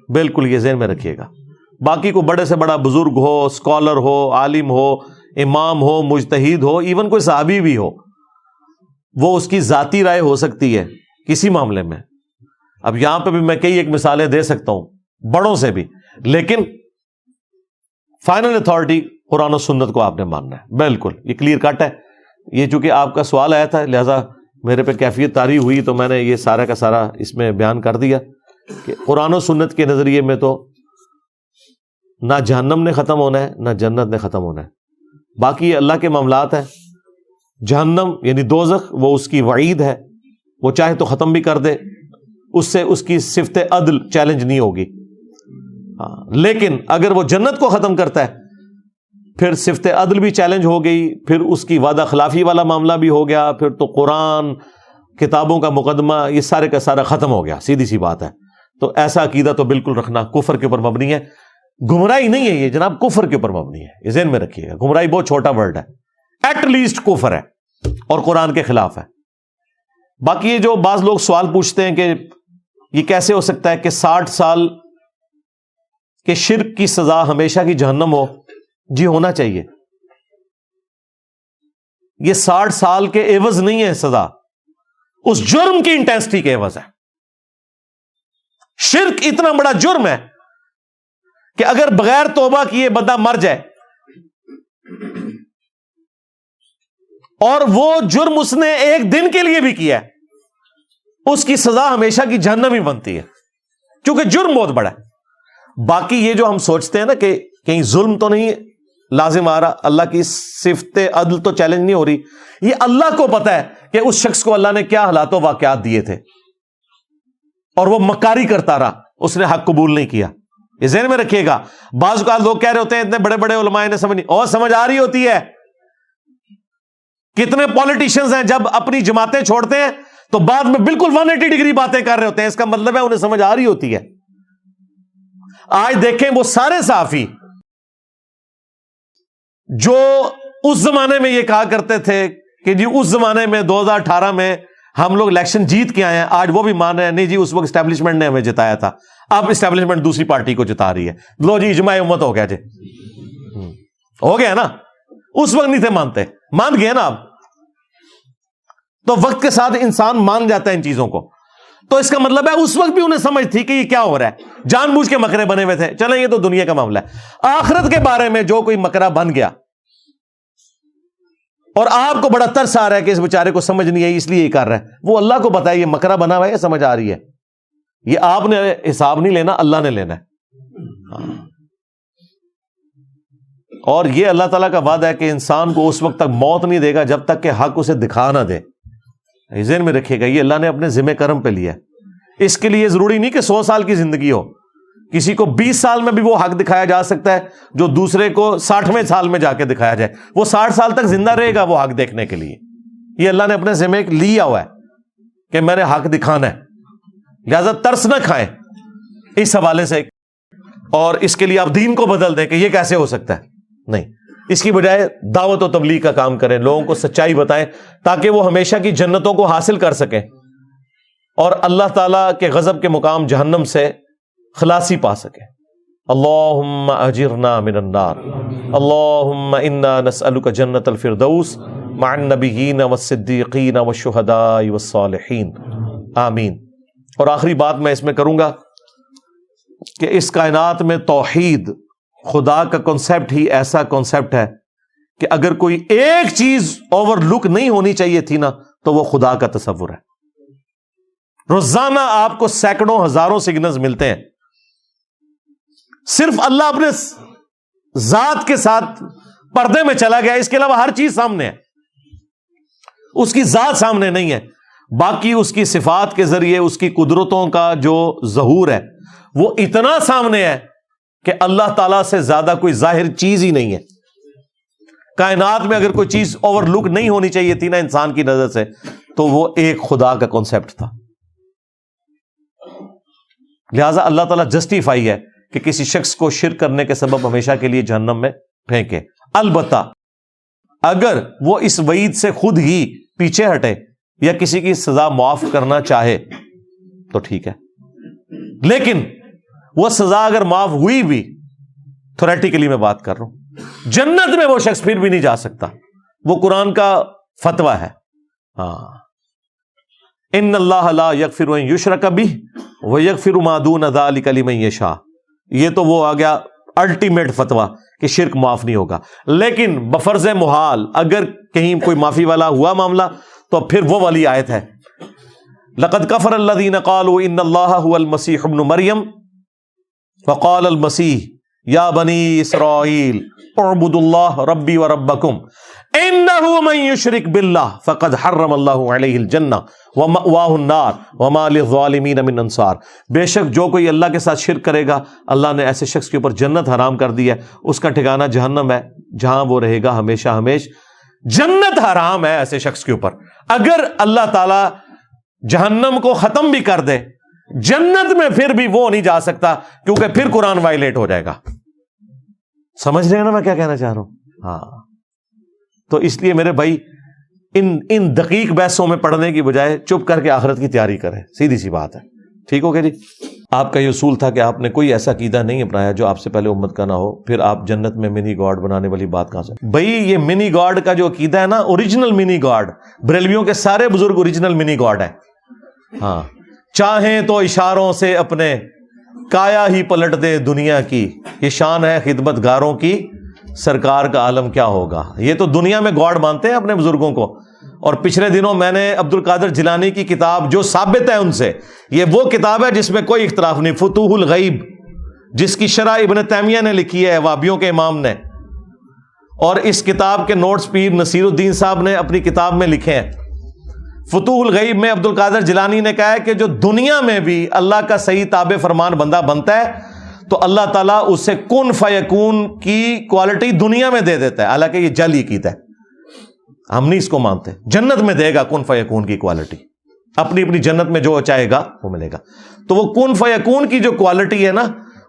بالکل یہ ذہن میں رکھیے گا. باقی کو بڑے سے بڑا بزرگ ہو, اسکالر ہو, عالم ہو, امام ہو, مجتہد ہو, ایون کوئی صحابی بھی ہو, وہ اس کی ذاتی رائے ہو سکتی ہے کسی معاملے میں. اب یہاں پہ بھی میں کئی ایک مثالیں دے سکتا ہوں بڑوں سے بھی, لیکن فائنل اتھارٹی قرآن و سنت کو آپ نے ماننا ہے. بالکل یہ کلیئر کٹ ہے. یہ چونکہ آپ کا سوال آیا تھا لہذا میرے پہ کیفیت طاری ہوئی تو میں نے یہ سارا کا سارا اس میں بیان کر دیا کہ قرآن و سنت کے نظریے میں تو نہ جہنم نے ختم ہونا ہے نہ جنت نے ختم ہونا ہے. باقی یہ اللہ کے معاملات ہیں. جہنم یعنی دوزخ وہ اس کی وعید ہے, وہ چاہے تو ختم بھی کر دے, اس سے اس کی صفت عدل چیلنج نہیں ہوگی. لیکن اگر وہ جنت کو ختم کرتا ہے پھر صفت عدل بھی چیلنج ہو گئی, پھر اس کی وعدہ خلافی والا معاملہ بھی ہو گیا, پھر تو قرآن کتابوں کا مقدمہ یہ سارے کا سارا ختم ہو گیا. سیدھی سی بات ہے. تو ایسا عقیدہ تو بالکل رکھنا کفر کے اوپر مبنی ہے. گمراہی نہیں ہے یہ جناب, کفر کے اوپر مبنی ہے. یہ ذہن میں رکھیے گا, گمراہی بہت چھوٹا ورڈ ہے, ایٹ لیسٹ کفر ہے اور قرآن کے خلاف ہے. باقی یہ جو بعض لوگ سوال پوچھتے ہیں کہ یہ کیسے ہو سکتا ہے کہ 60 سال کے شرک کی سزا ہمیشہ کی جہنم ہو. جی ہونا چاہیے. یہ 60 سال کے عوض نہیں ہے سزا, اس جرم کی انٹینسٹی کے عوض ہے. شرک اتنا بڑا جرم ہے کہ اگر بغیر توبہ کیے بندہ مر جائے اور وہ جرم اس نے ایک دن کے لیے بھی کیا ہے, اس کی سزا ہمیشہ کی جہنم ہی بنتی ہے, کیونکہ جرم بہت بڑا ہے. باقی یہ جو ہم سوچتے ہیں نا کہ کہیں ظلم تو نہیں لازم آ رہا, اللہ کی صفت عدل تو چیلنج نہیں ہو رہی, یہ اللہ کو پتا ہے کہ اس شخص کو اللہ نے کیا حالات و واقعات دیے تھے اور وہ مکاری کرتا رہا, اس نے حق قبول نہیں کیا. یہ ذہن میں رکھیے گا. بعض اوقات لوگ کہہ رہے ہوتے ہیں اتنے بڑے بڑے علماء نے سمجھ نہیں, اور سمجھ آ رہی ہوتی ہے. کتنے پولیٹیشنز ہیں جب اپنی جماعتیں چھوڑتے ہیں تو بعد میں بالکل 180 ڈگری باتیں کر رہے ہوتے ہیں, اس کا مطلب ہے انہیں سمجھ آ رہی ہوتی ہے. آج دیکھیں وہ سارے صحافی جو اس زمانے میں یہ کہا کرتے تھے کہ جی اس زمانے میں 2018 میں ہم لوگ الیکشن جیت کے آئے ہیں, آج وہ بھی مان رہے ہیں نہیں جی اس وقت اسٹیبلشمنٹ نے ہمیں جتایا تھا, اب اسٹیبلشمنٹ دوسری پارٹی کو جتا رہی ہے. لو جی اجماع امت ہو گیا جی, ہو گیا نا. اس وقت نہیں تھے مانتے, مان گئے نا اب. تو وقت کے ساتھ انسان مان جاتا ہے ان چیزوں کو. تو اس کا مطلب ہے اس وقت بھی انہیں سمجھ تھی کہ یہ کیا ہو رہا ہے, جان بوجھ کے مکرے بنے ہوئے تھے. چلیں یہ تو دنیا کا معاملہ ہے. آخرت کے بارے میں جو کوئی مکرا بن گیا اور آپ کو بڑا ترس آ رہا ہے کہ اس بیچارے کو سمجھ نہیں آئی اس لیے یہ کر رہا ہے, وہ اللہ کو پتا ہے یہ مکرا بنا ہوا ہے, یہ سمجھ آ رہی ہے. یہ آپ نے حساب نہیں لینا, اللہ نے لینا ہے. اور یہ اللہ تعالیٰ کا وعدہ ہے کہ انسان کو اس وقت تک موت نہیں دے گا جب تک کہ حق اسے دکھا نہ دے. ذہن میں رکھیے گا, یہ اللہ نے اپنے ذمہ کرم پہ لیا ہے. اس کے لیے ضروری نہیں کہ 100 سال کی زندگی ہو, کسی کو 20 سال میں بھی وہ حق دکھایا جا سکتا ہے جو دوسرے کو 60ویں سال میں جا کے دکھایا جائے. وہ 60 سال تک زندہ رہے گا وہ حق دیکھنے کے لیے. یہ اللہ نے اپنے ذمہ لیا ہوا ہے کہ میں نے حق دکھانا ہے, لہذا ترس نہ کھائیں اس حوالے سے. اور اس کے لیے آپ دین کو بدل دیں کہ یہ کیسے ہو سکتا ہے, نہیں. اس کی بجائے دعوت و تبلیغ کا کام کریں, لوگوں کو سچائی بتائیں تاکہ وہ ہمیشہ کی جنتوں کو حاصل کر سکیں. اور اللہ تعالیٰ کے غضب کے مقام جہنم سے خلاصی پا سکیں. اللہم اجرنا من النار، اللہم انا نسألک جنت الفردوس مع النبیین والصدیقین والشہداء والصالحین، آمین. اور آخری بات میں اس میں کروں گا کہ اس کائنات میں توحید، خدا کا کنسیپٹ ہی ایسا کنسیپٹ ہے کہ اگر کوئی ایک چیز اوور لک نہیں ہونی چاہیے تھی نا تو وہ خدا کا تصور ہے. روزانہ آپ کو سینکڑوں ہزاروں سگنلز ملتے ہیں، صرف اللہ اپنے ذات کے ساتھ پردے میں چلا گیا، اس کے علاوہ ہر چیز سامنے ہے، اس کی ذات سامنے نہیں ہے. باقی اس کی صفات کے ذریعے اس کی قدرتوں کا جو ظہور ہے وہ اتنا سامنے ہے کہ اللہ تعالیٰ سے زیادہ کوئی ظاہر چیز ہی نہیں ہے. کائنات میں اگر کوئی چیز اوور لک نہیں ہونی چاہیے تھی نا انسان کی نظر سے تو وہ ایک خدا کا کانسیپٹ تھا. لہذا اللہ تعالیٰ جسٹیفائی ہے کہ کسی شخص کو شرک کرنے کے سبب ہمیشہ کے لیے جہنم میں پھینکے. البتہ اگر وہ اس وعید سے خود ہی پیچھے ہٹے یا کسی کی سزا معاف کرنا چاہے تو ٹھیک ہے، لیکن وہ سزا اگر معاف ہوئی بھی، تھیوریٹیکلی میں بات کر رہا ہوں، جنت میں وہ شخص پھر بھی نہیں جا سکتا. وہ قرآن کا فتویٰ ہے. ہاں، ان اللہ لا یغفر ان یشرک بہ ویغفر ما دون ذلک لمن یشاء. یہ تو وہ آ گیا الٹیمیٹ فتویٰ کہ شرک معاف نہیں ہوگا. لیکن بفرض محال اگر کہیں کوئی معافی والا ہوا معاملہ تو پھر وہ والی آیت ہے، لقد کفر الذین قالوا ان اللہ هو المسیح ابن مریم وقال المسیح یا بنی اسرائیل اعبدوا اللہ ربی وربکم انہ من یشرک باللہ فقد حرم اللہ علیہ الجنہ ومأواہ النار وما للظالمین من انصار. بے شک جو کوئی اللہ کے ساتھ شرک کرے گا اللہ نے ایسے شخص کے اوپر جنت حرام کر دی ہے، اس کا ٹھکانہ جہنم ہے جہاں وہ رہے گا ہمیشہ ہمیش. جنت حرام ہے ایسے شخص کے اوپر. اگر اللہ تعالی جہنم کو ختم بھی کر دے جنت میں پھر بھی وہ نہیں جا سکتا کیونکہ پھر قرآن وائلیٹ ہو جائے گا. سمجھ رہے ہیں نا میں کیا کہنا چاہ رہا ہوں؟ ہاں، تو اس لیے میرے بھائی ان دقیق بحثوں میں پڑھنے کی بجائے چپ کر کے آخرت کی تیاری کریں، سیدھی سی بات ہے. ٹھیک ہو گیا جی؟ آپ کا یہ اصول تھا کہ آپ نے کوئی ایسا عقیدہ نہیں اپنایا جو آپ سے پہلے امت کا نہ ہو، پھر آپ جنت میں منی گاڈ بنانے والی بات کہاں سے؟ بھائی یہ منی گاڈ کا جو عقیدہ ہے نا، اوریجنل منی گاڈ، بریلویوں کے سارے بزرگ اوریجنل منی گاڈ ہیں. ہاں، چاہیں تو اشاروں سے اپنے کایا ہی پلٹ دے دنیا کی، یہ شان ہے خدمت گاروں کی، سرکار کا عالم کیا ہوگا. یہ تو دنیا میں گاڈ مانتے ہیں اپنے بزرگوں کو. اور پچھلے دنوں میں نے عبد القادر جیلانی کی کتاب جو ثابت ہے ان سے، یہ وہ کتاب ہے جس میں کوئی اختلاف نہیں، فتوح الغیب، جس کی شرح ابن تیمیہ نے لکھی ہے، وہابیوں کے امام نے. اور اس کتاب کے نوٹس پیر نصیر الدین صاحب نے اپنی کتاب میں لکھے ہیں. فتوح الغیب میں عبد القادر جیلانی نے کہا ہے کہ جو دنیا میں بھی اللہ کا صحیح تابع فرمان بندہ بنتا ہے تو اللہ تعالیٰ اسے کن فیکون کی کوالٹی دنیا میں دے دیتا ہے. حالانکہ یہ جعلی عقیدہ ہے، ہم نہیں اس کو مانتے. جنت میں دے گا کن فیکون کی کوالٹی، اپنی اپنی جنت میں جو چاہے گا وہ ملے گا. تو وہ کن فیکون کی جو کوالٹی ہے نا،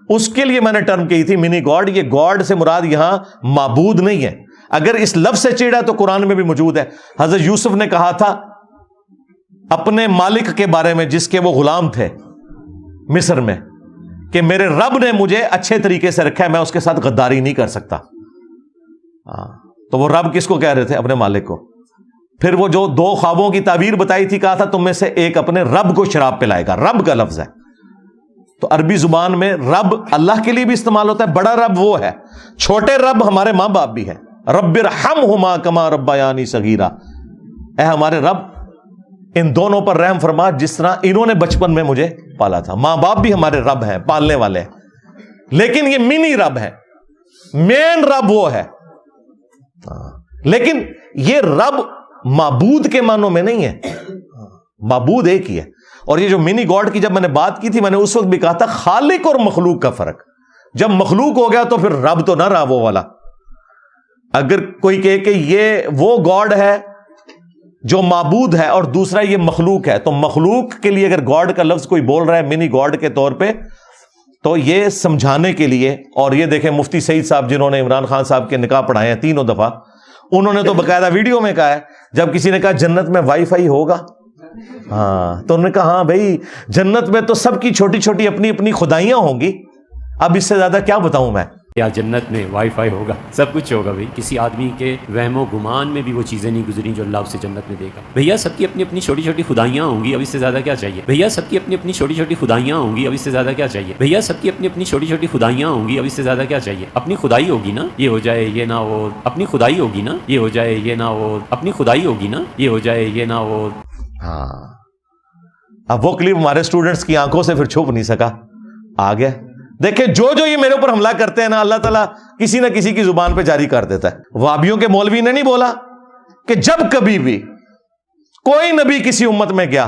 اس کے لیے میں نے ٹرم کی تھی منی گاڈ. یہ گاڈ سے مراد یہاں معبود نہیں ہے. اگر اس لفظ سے چڑھا ہے تو قرآن میں بھی موجود ہے. حضرت یوسف نے کہا تھا اپنے مالک کے بارے میں جس کے وہ غلام تھے مصر میں کہ میرے رب نے مجھے اچھے طریقے سے رکھا ہے، میں اس کے ساتھ غداری نہیں کر سکتا. تو وہ رب کس کو کہہ رہے تھے؟ اپنے مالک کو. پھر وہ جو دو خوابوں کی تعبیر بتائی تھی، کہا تھا تم میں سے ایک اپنے رب کو شراب پلائے گا. رب کا لفظ ہے تو عربی زبان میں رب اللہ کے لیے بھی استعمال ہوتا ہے. بڑا رب وہ ہے، چھوٹے رب ہمارے ماں باپ بھی ہیں. رب ارحمہما کما ربیانی صغیرا، اے ہمارے رب ان دونوں پر رحم فرما جس طرح انہوں نے بچپن میں مجھے پالا تھا. ماں باپ بھی ہمارے رب ہیں، پالنے والے ہیں. لیکن یہ منی رب ہے، مین رب وہ ہے. لیکن یہ رب معبود کے معنوں میں نہیں ہے، معبود ایک ہی ہے. اور یہ جو منی گاڈ کی جب میں نے بات کی تھی، میں نے اس وقت بھی کہا تھا خالق اور مخلوق کا فرق. جب مخلوق ہو گیا تو پھر رب تو نہ رہا وہ والا. اگر کوئی کہے کہ یہ وہ گاڈ ہے جو معبود ہے اور دوسرا یہ مخلوق ہے، تو مخلوق کے لیے اگر گاڈ کا لفظ کوئی بول رہا ہے منی گاڈ کے طور پہ، تو یہ سمجھانے کے لیے. اور یہ دیکھیں مفتی سعید صاحب جنہوں نے عمران خان صاحب کے نکاح پڑھائے ہیں 3 دفعہ، انہوں نے تو باقاعدہ ویڈیو میں کہا ہے جب کسی نے کہا جنت میں وائی فائی ہوگا ہاں تو انہوں نے کہا ہاں بھائی جنت میں تو سب کی چھوٹی چھوٹی اپنی اپنی خدائیاں ہوں گی، اب اس سے زیادہ کیا بتاؤں میں؟ یا جنت میں وائی فائی ہوگا، سب کچھ ہوگا بھائی، کسی آدمی کے وہم و گمان میں بھی وہ چیزیں نہیں گزری جو اللہ اسے جنت میں دے گا۔ بھیا سب کی اپنی اپنی چھوٹی چھوٹی خدائیاں ہوں گی، اب اس سے زیادہ کیا چاہیے؟ بھیا سب کی اپنی اپنی چھوٹی چھوٹی خدائیاں ہوں گی، اب اس سے زیادہ کیا چاہیے؟ بھیا سب کی اپنی اپنی چھوٹی چھوٹی خدائیاں ہوں گی، اب اس سے زیادہ کیا چاہیے؟ اپنی خدائی ہوگی نا یہ ہو جائے یہ نہ ہو، اپنی خدائی ہوگی نا یہ ہو جائے یہ نہ ہو، اپنی خدائی ہوگی نا یہ ہو جائے یہ نہ ہو۔ ہاں اب وہ کلپ ہمارے اسٹوڈنٹس کی آنکھوں سے پھر چھپ نہیں سکا، آ گیا۔ دیکھیں جو یہ میرے اوپر حملہ کرتے ہیں نا، اللہ تعالیٰ کسی نہ کسی کی زبان پہ جاری کر دیتا ہے۔ وہابیوں کے مولوی نے نہیں بولا کہ جب کبھی بھی کوئی نبی کسی امت میں گیا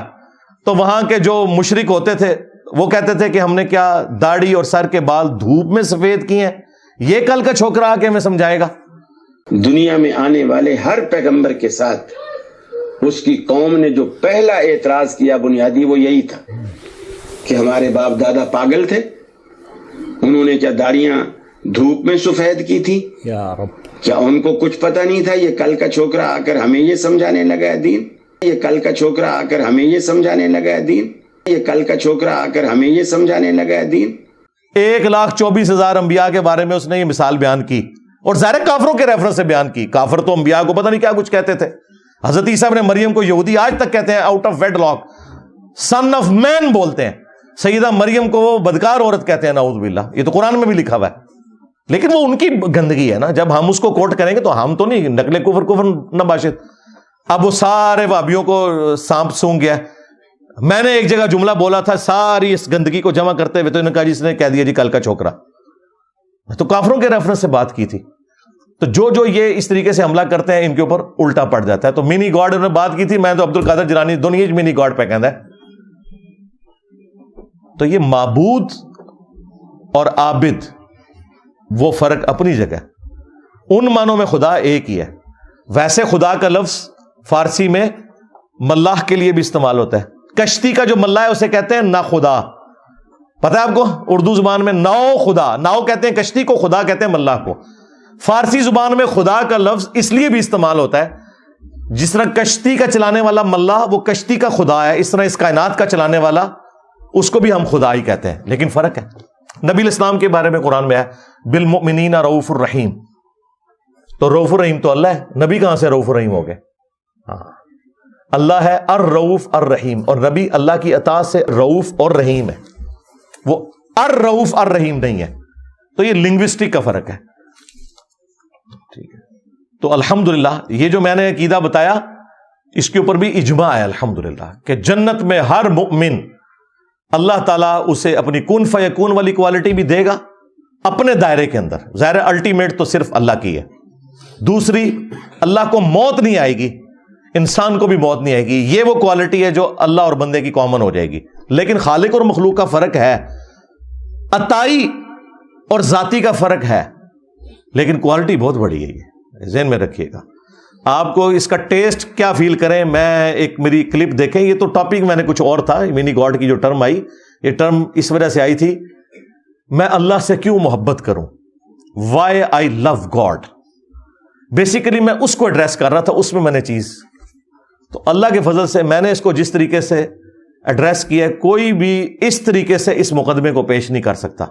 تو وہاں کے جو مشرک ہوتے تھے وہ کہتے تھے کہ ہم نے کیا داڑھی اور سر کے بال دھوپ میں سفید کیے ہیں، یہ کل کا چھوکرا آ کے ہمیں سمجھائے گا۔ دنیا میں آنے والے ہر پیغمبر کے ساتھ اس کی قوم نے جو پہلا اعتراض کیا بنیادی وہ یہی تھا کہ ہمارے باپ دادا پاگل تھے، انہوں نے کیا داڑیاں دھوپ میں سفید کی تھی؟ کیا ان کو کچھ پتہ نہیں تھا؟ یہ کل کا چھوکرا آ کر ہمیں یہ سمجھانے لگا ہے دین، یہ کل کا چھوکرا آ کر ہمیں یہ سمجھانے لگا ہے دین، یہ کل کا چھوکرا آ کر ہمیں یہ سمجھانے لگا ہے دین۔ 1,24,000 انبیاء کے بارے میں اس نے یہ مثال بیان کی، اور ظاہر کافروں کے ریفرنس سے بیان کی۔ کافر تو انبیاء کو پتہ نہیں کیا کچھ کہتے تھے۔ حضرت عیسیٰ ابن مریم کو یہودی آج تک کہتے ہیں out of wedlock, son of man بولتے ہیں۔ سیدہ مریم کو وہ بدکار عورت کہتے ہیں، نعوذ باللہ، یہ تو قرآن میں بھی لکھا ہوا ہے، لیکن وہ ان کی گندگی ہے نا، جب ہم اس کو کوٹ کریں گے تو ہم تو نہیں، نقل کفر نباشد۔ اب وہ سارے وہابیوں کو سانپ سونگ گیا۔ میں نے ایک جگہ جملہ بولا تھا ساری اس گندگی کو جمع کرتے ہوئے، تو انہوں نے کہا جس نے کہہ دیا جی کل کا چھوکرا، تو کافروں کے ریفرنس سے بات کی تھی۔ تو جو یہ اس طریقے سے حملہ کرتے ہیں ان کے اوپر الٹا پڑ جاتا ہے۔ تو منی گاڈ انہوں نے بات کی تھی، میں تو عبد القادر جیلانی دنیا منی گاڈ پہ کہندا ہے۔ تو یہ معبود اور عابد وہ فرق اپنی جگہ، ان معنوں میں خدا ایک ہی ہے۔ ویسے خدا کا لفظ فارسی میں ملاح کے لیے بھی استعمال ہوتا ہے۔ کشتی کا جو ملاح ہے اسے کہتے ہیں نا خدا، پتہ ہے آپ کو؟ اردو زبان میں ناؤ خدا، ناؤ کہتے ہیں کشتی کو، خدا کہتے ہیں ملاح کو۔ فارسی زبان میں خدا کا لفظ اس لیے بھی استعمال ہوتا ہے، جس طرح کشتی کا چلانے والا ملاح وہ کشتی کا خدا ہے، اس طرح اس کائنات کا چلانے والا اس کو بھی ہم خدا ہی کہتے ہیں، لیکن فرق ہے۔ نبی الاسلام کے بارے میں قرآن میں ہے بالمؤمنین رؤوف الرحیم، تو رؤوف الرحیم تو اللہ ہے، نبی کہاں سے رؤوف الرحیم ہو گئے؟ ہاں اللہ ہے الرؤوف الرحیم، اور نبی اللہ کی عطا سے رؤوف اور رحیم ہے، وہ الرؤوف الرحیم نہیں ہے۔ تو یہ لنگوسٹک کا فرق ہے، ٹھیک ہے؟ تو الحمدللہ یہ جو میں نے عقیدہ بتایا اس کے اوپر بھی اجماع ہے الحمدللہ کہ جنت میں ہر مؤمن اللہ تعالیٰ اسے اپنی کن فیکون والی کوالٹی بھی دے گا اپنے دائرے کے اندر، ظاہر الٹیمیٹ تو صرف اللہ کی ہے۔ دوسری، اللہ کو موت نہیں آئے گی، انسان کو بھی موت نہیں آئے گی، یہ وہ کوالٹی ہے جو اللہ اور بندے کی کامن ہو جائے گی۔ لیکن خالق اور مخلوق کا فرق ہے، عطائی اور ذاتی کا فرق ہے، لیکن کوالٹی بہت بڑی ہے، یہ ذہن میں رکھیے گا۔ آپ کو اس کا ٹیسٹ کیا فیل کریں، میں ایک میری کلپ دیکھیں، یہ تو ٹاپک میں نے کچھ اور تھا، منی گاڈ کی جو ٹرم آئی، یہ ٹرم اس وجہ سے آئی تھی، میں اللہ سے کیوں محبت کروں، وائی آئی لو گاڈ، بیسیکلی میں اس کو ایڈریس کر رہا تھا، اس میں میں نے چیز، تو اللہ کے فضل سے میں نے اس کو جس طریقے سے ایڈریس کیا ہے، کوئی بھی اس طریقے سے اس مقدمے کو پیش نہیں کر سکتا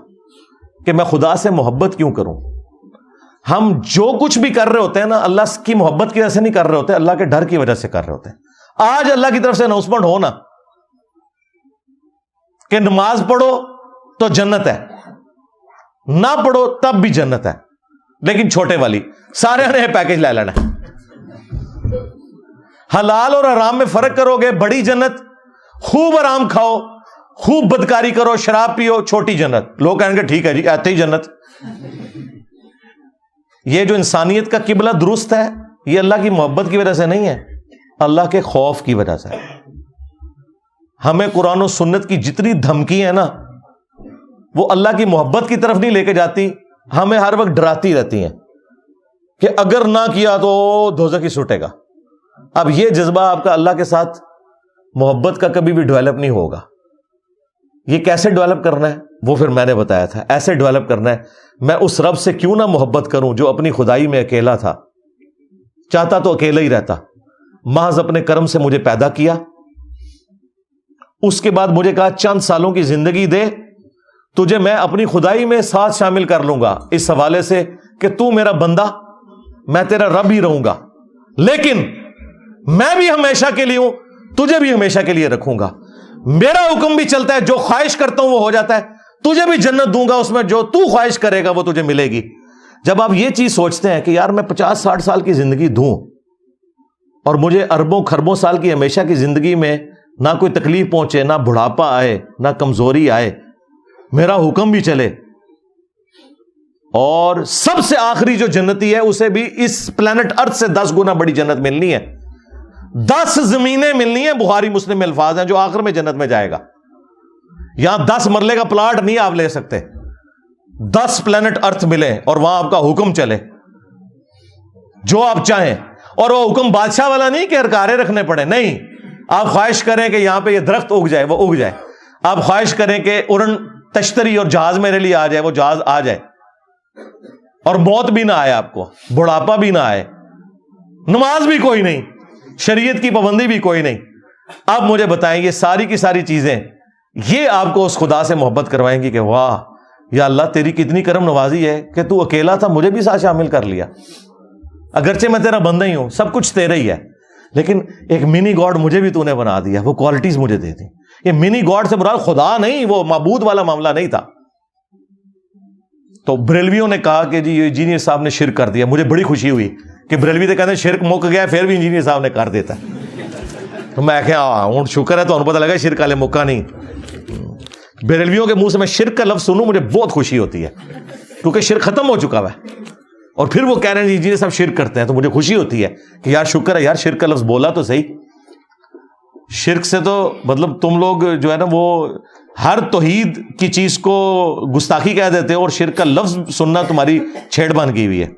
کہ میں خدا سے محبت کیوں کروں۔ ہم جو کچھ بھی کر رہے ہوتے ہیں نا، اللہ کی محبت کی وجہ سے نہیں کر رہے ہوتے، اللہ کے ڈر کی وجہ سے کر رہے ہوتے ہیں۔ آج اللہ کی طرف سے اناؤنسمنٹ ہو نا کہ نماز پڑھو تو جنت ہے، نہ پڑھو تب بھی جنت ہے، لیکن چھوٹے والی، سارے نے پیکج لے لینا ہے۔ حلال اور حرام میں فرق کرو گے، بڑی جنت، خوب آرام کھاؤ، خوب بدکاری کرو، شراب پیو، چھوٹی جنت۔ لوگ کہیں گے ٹھیک ہے جی، آتے ہی جنت۔ یہ جو انسانیت کا قبلہ درست ہے، یہ اللہ کی محبت کی وجہ سے نہیں ہے، اللہ کے خوف کی وجہ سے۔ ہمیں قرآن و سنت کی جتنی دھمکی ہے نا، وہ اللہ کی محبت کی طرف نہیں لے کے جاتی، ہمیں ہر وقت ڈراتی رہتی ہیں کہ اگر نہ کیا تو دوزخی سٹے گا۔ اب یہ جذبہ آپ کا اللہ کے ساتھ محبت کا کبھی بھی ڈیولپ نہیں ہوگا۔ یہ کیسے ڈیولپ کرنا ہے وہ پھر میں نے بتایا تھا، ایسے ڈیولپ کرنا ہے، میں اس رب سے کیوں نہ محبت کروں جو اپنی خدائی میں اکیلا تھا، چاہتا تو اکیلا ہی رہتا، محض اپنے کرم سے مجھے پیدا کیا، اس کے بعد مجھے کہا چند سالوں کی زندگی دے, تجھے میں اپنی خدائی میں ساتھ شامل کر لوں گا, اس حوالے سے کہ تو میرا بندہ, میں تیرا رب ہی رہوں گا, لیکن میں بھی ہمیشہ کے لیے ہوں, تجھے بھی ہمیشہ کے لیے رکھوں گا, میرا حکم بھی چلتا ہے, جو خواہش کرتا ہوں وہ ہو جاتا ہے, تجھے بھی جنت دوں گا, اس میں جو تو خواہش کرے گا وہ تجھے ملے گی. جب آپ یہ چیز سوچتے ہیں کہ یار میں 50-60 سال کی زندگی دوں اور مجھے اربوں خربوں سال کی ہمیشہ کی زندگی میں نہ کوئی تکلیف پہنچے, نہ بڑھاپا آئے, نہ کمزوری آئے, میرا حکم بھی چلے, اور سب سے آخری جو جنتی ہے اسے بھی اس پلانٹ ارتھ سے 10 گنا بڑی جنت ملنی ہے, 10 زمینیں ملنی ہیں, بخاری مسلم میں الفاظ ہیں, جو آخر میں جنت میں جائے گا. یہاں 10 مرلے کا پلاٹ نہیں آپ لے سکتے, 10 پلانٹ ارتھ ملے اور وہاں آپ کا حکم چلے جو آپ چاہیں, اور وہ حکم بادشاہ والا نہیں کہ ہرکارے رکھنے پڑے, نہیں, آپ خواہش کریں کہ یہاں پہ یہ درخت اگ جائے, وہ اگ جائے, آپ خواہش کریں کہ ارن تشتری اور جہاز میرے لیے آ جائے, وہ جہاز آ جائے, اور موت بھی نہ آئے, آپ کو بڑھاپا بھی نہ آئے, نماز بھی کوئی نہیں, شریعت کی پابندی بھی کوئی نہیں. آپ مجھے بتائیں یہ ساری کی ساری چیزیں یہ آپ کو اس خدا سے محبت کروائیں گی کہ واہ یا اللہ تیری کتنی کرم نوازی ہے کہ تو اکیلا تھا, مجھے بھی ساتھ شامل کر لیا, اگرچہ میں تیرا بندہ ہی ہوں, سب کچھ تیرا ہی ہے, لیکن ایک منی گاڈ مجھے بھی تو نے بنا دیا, وہ کوالٹیز مجھے دے دی. یہ منی گاڈ سے مراد خدا نہیں, وہ معبود والا معاملہ نہیں تھا. تو بریلویوں نے کہا کہ جی انجینئر صاحب نے شرک کر دیا. مجھے بڑی خوشی ہوئی کہ بریلوی تو کہتے ہیں شرک مک گیا, پھر بھی انجینئر صاحب نے کر دیتا. تو میں کہ ہوں شکر ہے, تو انہوں پتہ لگا شرک والے موقع نہیں. بریلویوں کے منہ سے میں شرک کا لفظ سنوں مجھے بہت خوشی ہوتی ہے, کیونکہ شرک ختم ہو چکا ہے, اور پھر وہ کہہ رہے ہیں انجینئر صاحب شرک کرتے ہیں, تو مجھے خوشی ہوتی ہے کہ یار شکر ہے یار شرک کا لفظ بولا تو صحیح. شرک سے تو مطلب تم لوگ جو ہے نا وہ ہر توحید کی چیز کو گستاخی کہہ دیتے ہو, اور شرک کا لفظ سننا تمہاری چھیڑ بان کی ہوئی ہے.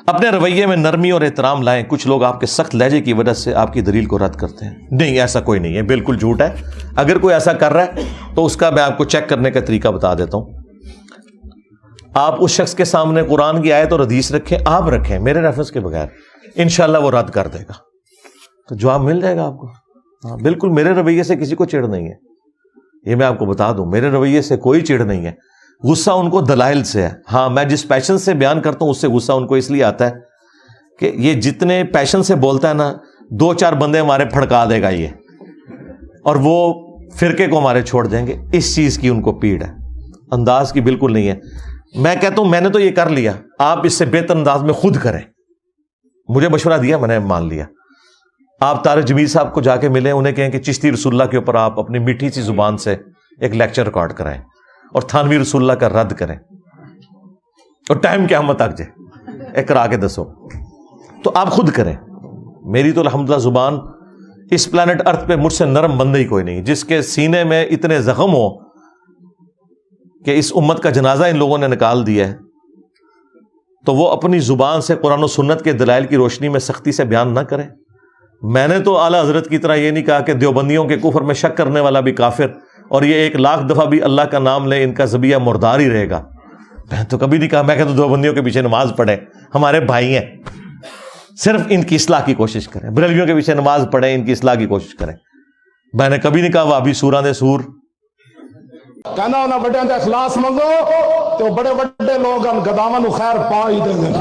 اپنے رویے میں نرمی اور احترام لائیں. کچھ لوگ آپ کے سخت لہجے کی وجہ سے آپ کی دلیل کو رد کرتے ہیں. نہیں, ایسا کوئی نہیں ہے, بالکل جھوٹ ہے. اگر کوئی ایسا کر رہا ہے تو اس کا میں آپ کو چیک کرنے کا طریقہ بتا دیتا ہوں. آپ اس شخص کے سامنے قرآن کی آیت اور حدیث رکھیں, آپ رکھیں میرے ریفرنس کے بغیر, انشاءاللہ وہ رد کر دے گا, تو جواب مل جائے گا آپ کو. ہاں بالکل, میرے رویے سے کسی کو چڑ نہیں ہے, یہ میں آپ کو بتا دوں, میرے رویے سے کوئی چڑ نہیں ہے. غصہ ان کو دلائل سے ہے. ہاں میں جس پیشن سے بیان کرتا ہوں اس سے غصہ ان کو اس لیے آتا ہے کہ یہ جتنے پیشن سے بولتا ہے نا, 2-4 بندے ہمارے پھڑکا دے گا یہ, اور وہ فرقے کو ہمارے چھوڑ دیں گے. اس چیز کی ان کو پیڑ ہے, انداز کی بالکل نہیں ہے. میں کہتا ہوں میں نے تو یہ کر لیا, آپ اس سے بہتر انداز میں خود کریں. مجھے مشورہ دیا, میں نے مان لیا. آپ طارق جمیل صاحب کو جا کے ملیں, انہیں کہیں کہ چشتی رسول اللہ کے اوپر آپ اپنی میٹھی سی زبان سے ایک لیکچر ریکارڈ کرائیں, اور تھانوی رسول اللہ کا رد کریں, اور ٹائم قیامت تک جائے ایک کرا کے دسو. تو آپ خود کریں. میری تو الحمدللہ زبان اس پلانٹ ارتھ پہ مجھ سے نرم بندہ ہی کوئی نہیں. جس کے سینے میں اتنے زخم ہو کہ اس امت کا جنازہ ان لوگوں نے نکال دیا ہے, تو وہ اپنی زبان سے قرآن و سنت کے دلائل کی روشنی میں سختی سے بیان نہ کریں. میں نے تو اعلیٰ حضرت کی طرح یہ نہیں کہا کہ دیوبندیوں کے کفر میں شک کرنے والا بھی کافر, اور یہ 1,00,000 دفعہ بھی اللہ کا نام لے ان کا ذبیحہ مردار ہی رہے گا. میں تو کبھی نہیں کہا. میں کہتا ہوں دیوبندیوں کے پیچھے نماز پڑھیں, ہمارے بھائی ہیں, صرف ان کی اصلاح کی کوشش کریں. بریلویوں کے پیچھے نماز پڑھیں, ان کی اصلاح کی کوشش کریں. میں نے کبھی نہیں کہا وہ ابھی سوراں دے سور کہنا انہاں بڑے دے اخلاص منگو تو بڑے بڑے لوگ ان گداواں نو خیر پا ہی دیں گے.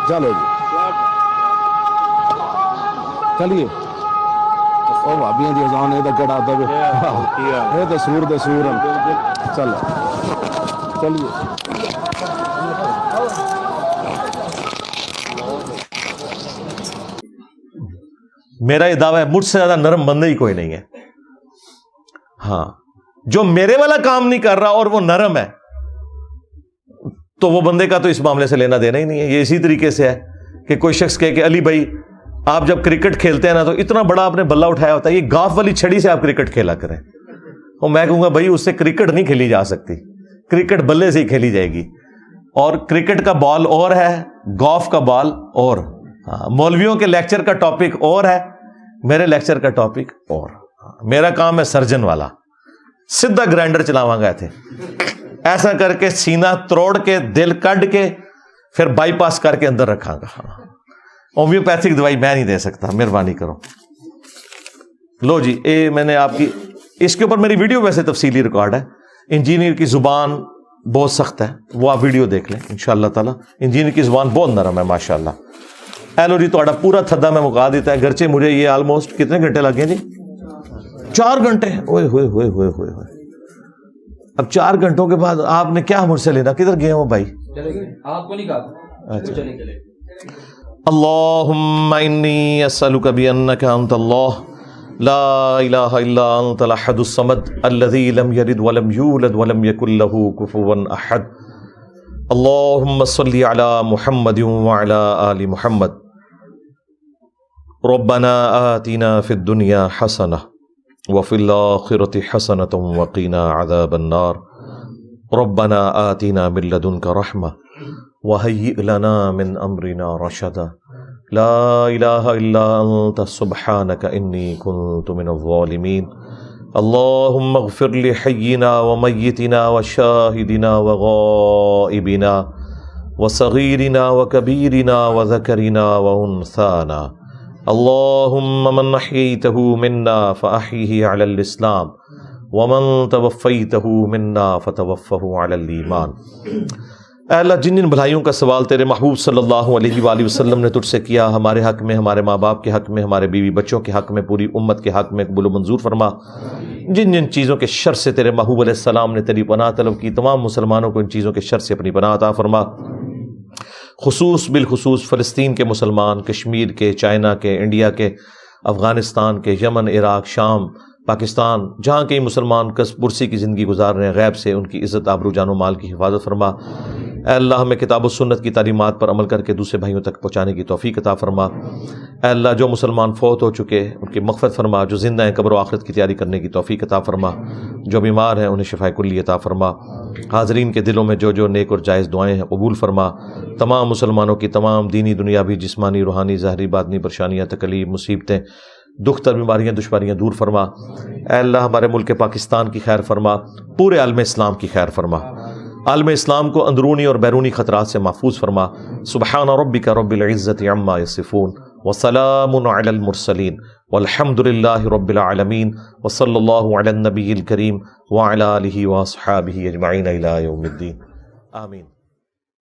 چلو جی چلیے, او بھابیاں دی اذان اے تے کڑا دے اے تے سور دے سور چل چلیے. میرا یہ دعویٰ ہے مجھ سے زیادہ نرم بندہ ہی کوئی نہیں ہے. ہاں جو میرے والا کام نہیں کر رہا اور وہ نرم ہے, تو وہ بندے کا تو اس معاملے سے لینا دینا ہی نہیں ہے. یہ اسی طریقے سے ہے کہ کوئی شخص کہے کہ علی بھائی آپ جب کرکٹ کھیلتے ہیں نا تو اتنا بڑا آپ نے بلہ اٹھایا ہوتا ہے, یہ گاف والی چھڑی سے آپ کرکٹ کھیلا کریں. اور میں کہوں گا بھائی اس سے کرکٹ نہیں کھیلی جا سکتی, کرکٹ بلے سے ہی کھیلی جائے گی, اور کرکٹ کا بال اور ہے, گولف کا بال اور. ہاں مولویوں کے لیکچر کا ٹاپک اور ہے, میرے لیکچر کا ٹاپک اور. میرا کام ہے سرجن والا, سیدھا گرائنڈر چلاواں گئے تھے, ایسا کر کے سینہ توڑ کے دل کڈ کے پھر بائی پاس کر کے اندر رکھاں گا. ہومیوپیتھک دوائی میں نہیں دے سکتا, مہربانی کرو. لو جی، میں نے آپ کی اس کے اوپر میری ویڈیو ویسے تفصیلی ریکارڈ ہے. انجینئر کی زبان بہت سخت ہے، وہ آپ ویڈیو دیکھ لیں انشاءاللہ تعالی. انجینئر کی زبان بہت نرم ہے ماشاءاللہ. لو جی، تھوڑا پورا تھدا میں مکا دیتا ہے، گرچہ مجھے یہ آلموسٹ کتنے گھنٹے لگے جی؟ 4 گھنٹے. اوئے ہوئے ہوئے ہوئے ہوئے ہوئے. اب 4 گھنٹوں کے بعد آپ نے کیا مجھ سے لینا؟ کدھر گئے ہو بھائی؟ آپ کو نہیں کہا. چلے اللہم انی اسألک بانک انت اللہ لا الہ الا انت الاحد الصمد الذی لم یلد ولم یولد ولم یکن لہ کفوا احد. اللہم صلی علی محمد وعلی آل محمد. ربنا آتنا فی الدنیا حسنہ وفی الآخرۃ حسنۃ وقنا عذاب النار. ربنا آتنا من لدنک رحمہ وهيئ لنا من أمرنا رشدا. لا إله إلا أنت سبحانك إني كنت من الظالمين. اللهم اغفر لحينا وميتنا وشاهدنا وغائبنا وصغيرنا وكبيرنا وذكرنا وأنثانا. اللهم من أحييته منا فأحيه على الإسلام ومن توفيته منا فتوفه على الإيمان. اے اللہ، جن جن بھلائیوں کا سوال تیرے محبوب صلی اللہ علیہ وآلہ وسلم نے تجھ سے کیا، ہمارے حق میں، ہمارے ماں باپ کے حق میں، ہمارے بیوی بچوں کے حق میں، پوری امت کے حق میں قبول و منظور فرما. جن جن چیزوں کے شر سے تیرے محبوب علیہ السلام نے تیری پناہ طلب کی، تمام مسلمانوں کو ان چیزوں کے شر سے اپنی پناہ عطا فرما. بالخصوص فلسطین کے مسلمان، کشمیر کے، چائنا کے، انڈیا کے، افغانستان کے، یمن، عراق، شام، پاکستان، جہاں کئی مسلمان کس پرسی کی زندگی گزار رہے ہیں، غیب سے ان کی عزت، آبرو، جان و مال کی حفاظت فرما. اے اللہ، ہمیں کتاب و سنت کی تعلیمات پر عمل کر کے دوسرے بھائیوں تک پہنچانے کی توفیق عطا فرما. اے اللہ، جو مسلمان فوت ہو چکے ان کی مغفرت فرما، جو زندہ ہیں قبر و آخرت کی تیاری کرنے کی توفیق عطا فرما، جو بیمار ہیں انہیں شفاء کلی عطا فرما. حاضرین کے دلوں میں جو جو نیک اور جائز دعائیں ہیں قبول فرما. تمام مسلمانوں کی تمام دینی، دنیاوی، جسمانی، روحانی، ظاہری، باطنی پریشانیاں، تکلیف، مصیبتیں، دکھ تر، بیماریاں، دشواریاں دور فرما. اے اللہ، ہمارے ملک پاکستان کی خیر فرما، پورے عالم اسلام کی خیر فرما. عالم اسلام کو اندرونی اور بیرونی خطرات سے محفوظ فرما. سبحان ربک رب العزت عما یصفون وسلام علی المرسلین والحمد للہ رب العالمین وصلی اللہ علی النبی الکریم وعلی آلہ واصحابہ اجمعین الی یوم الدین. آمین.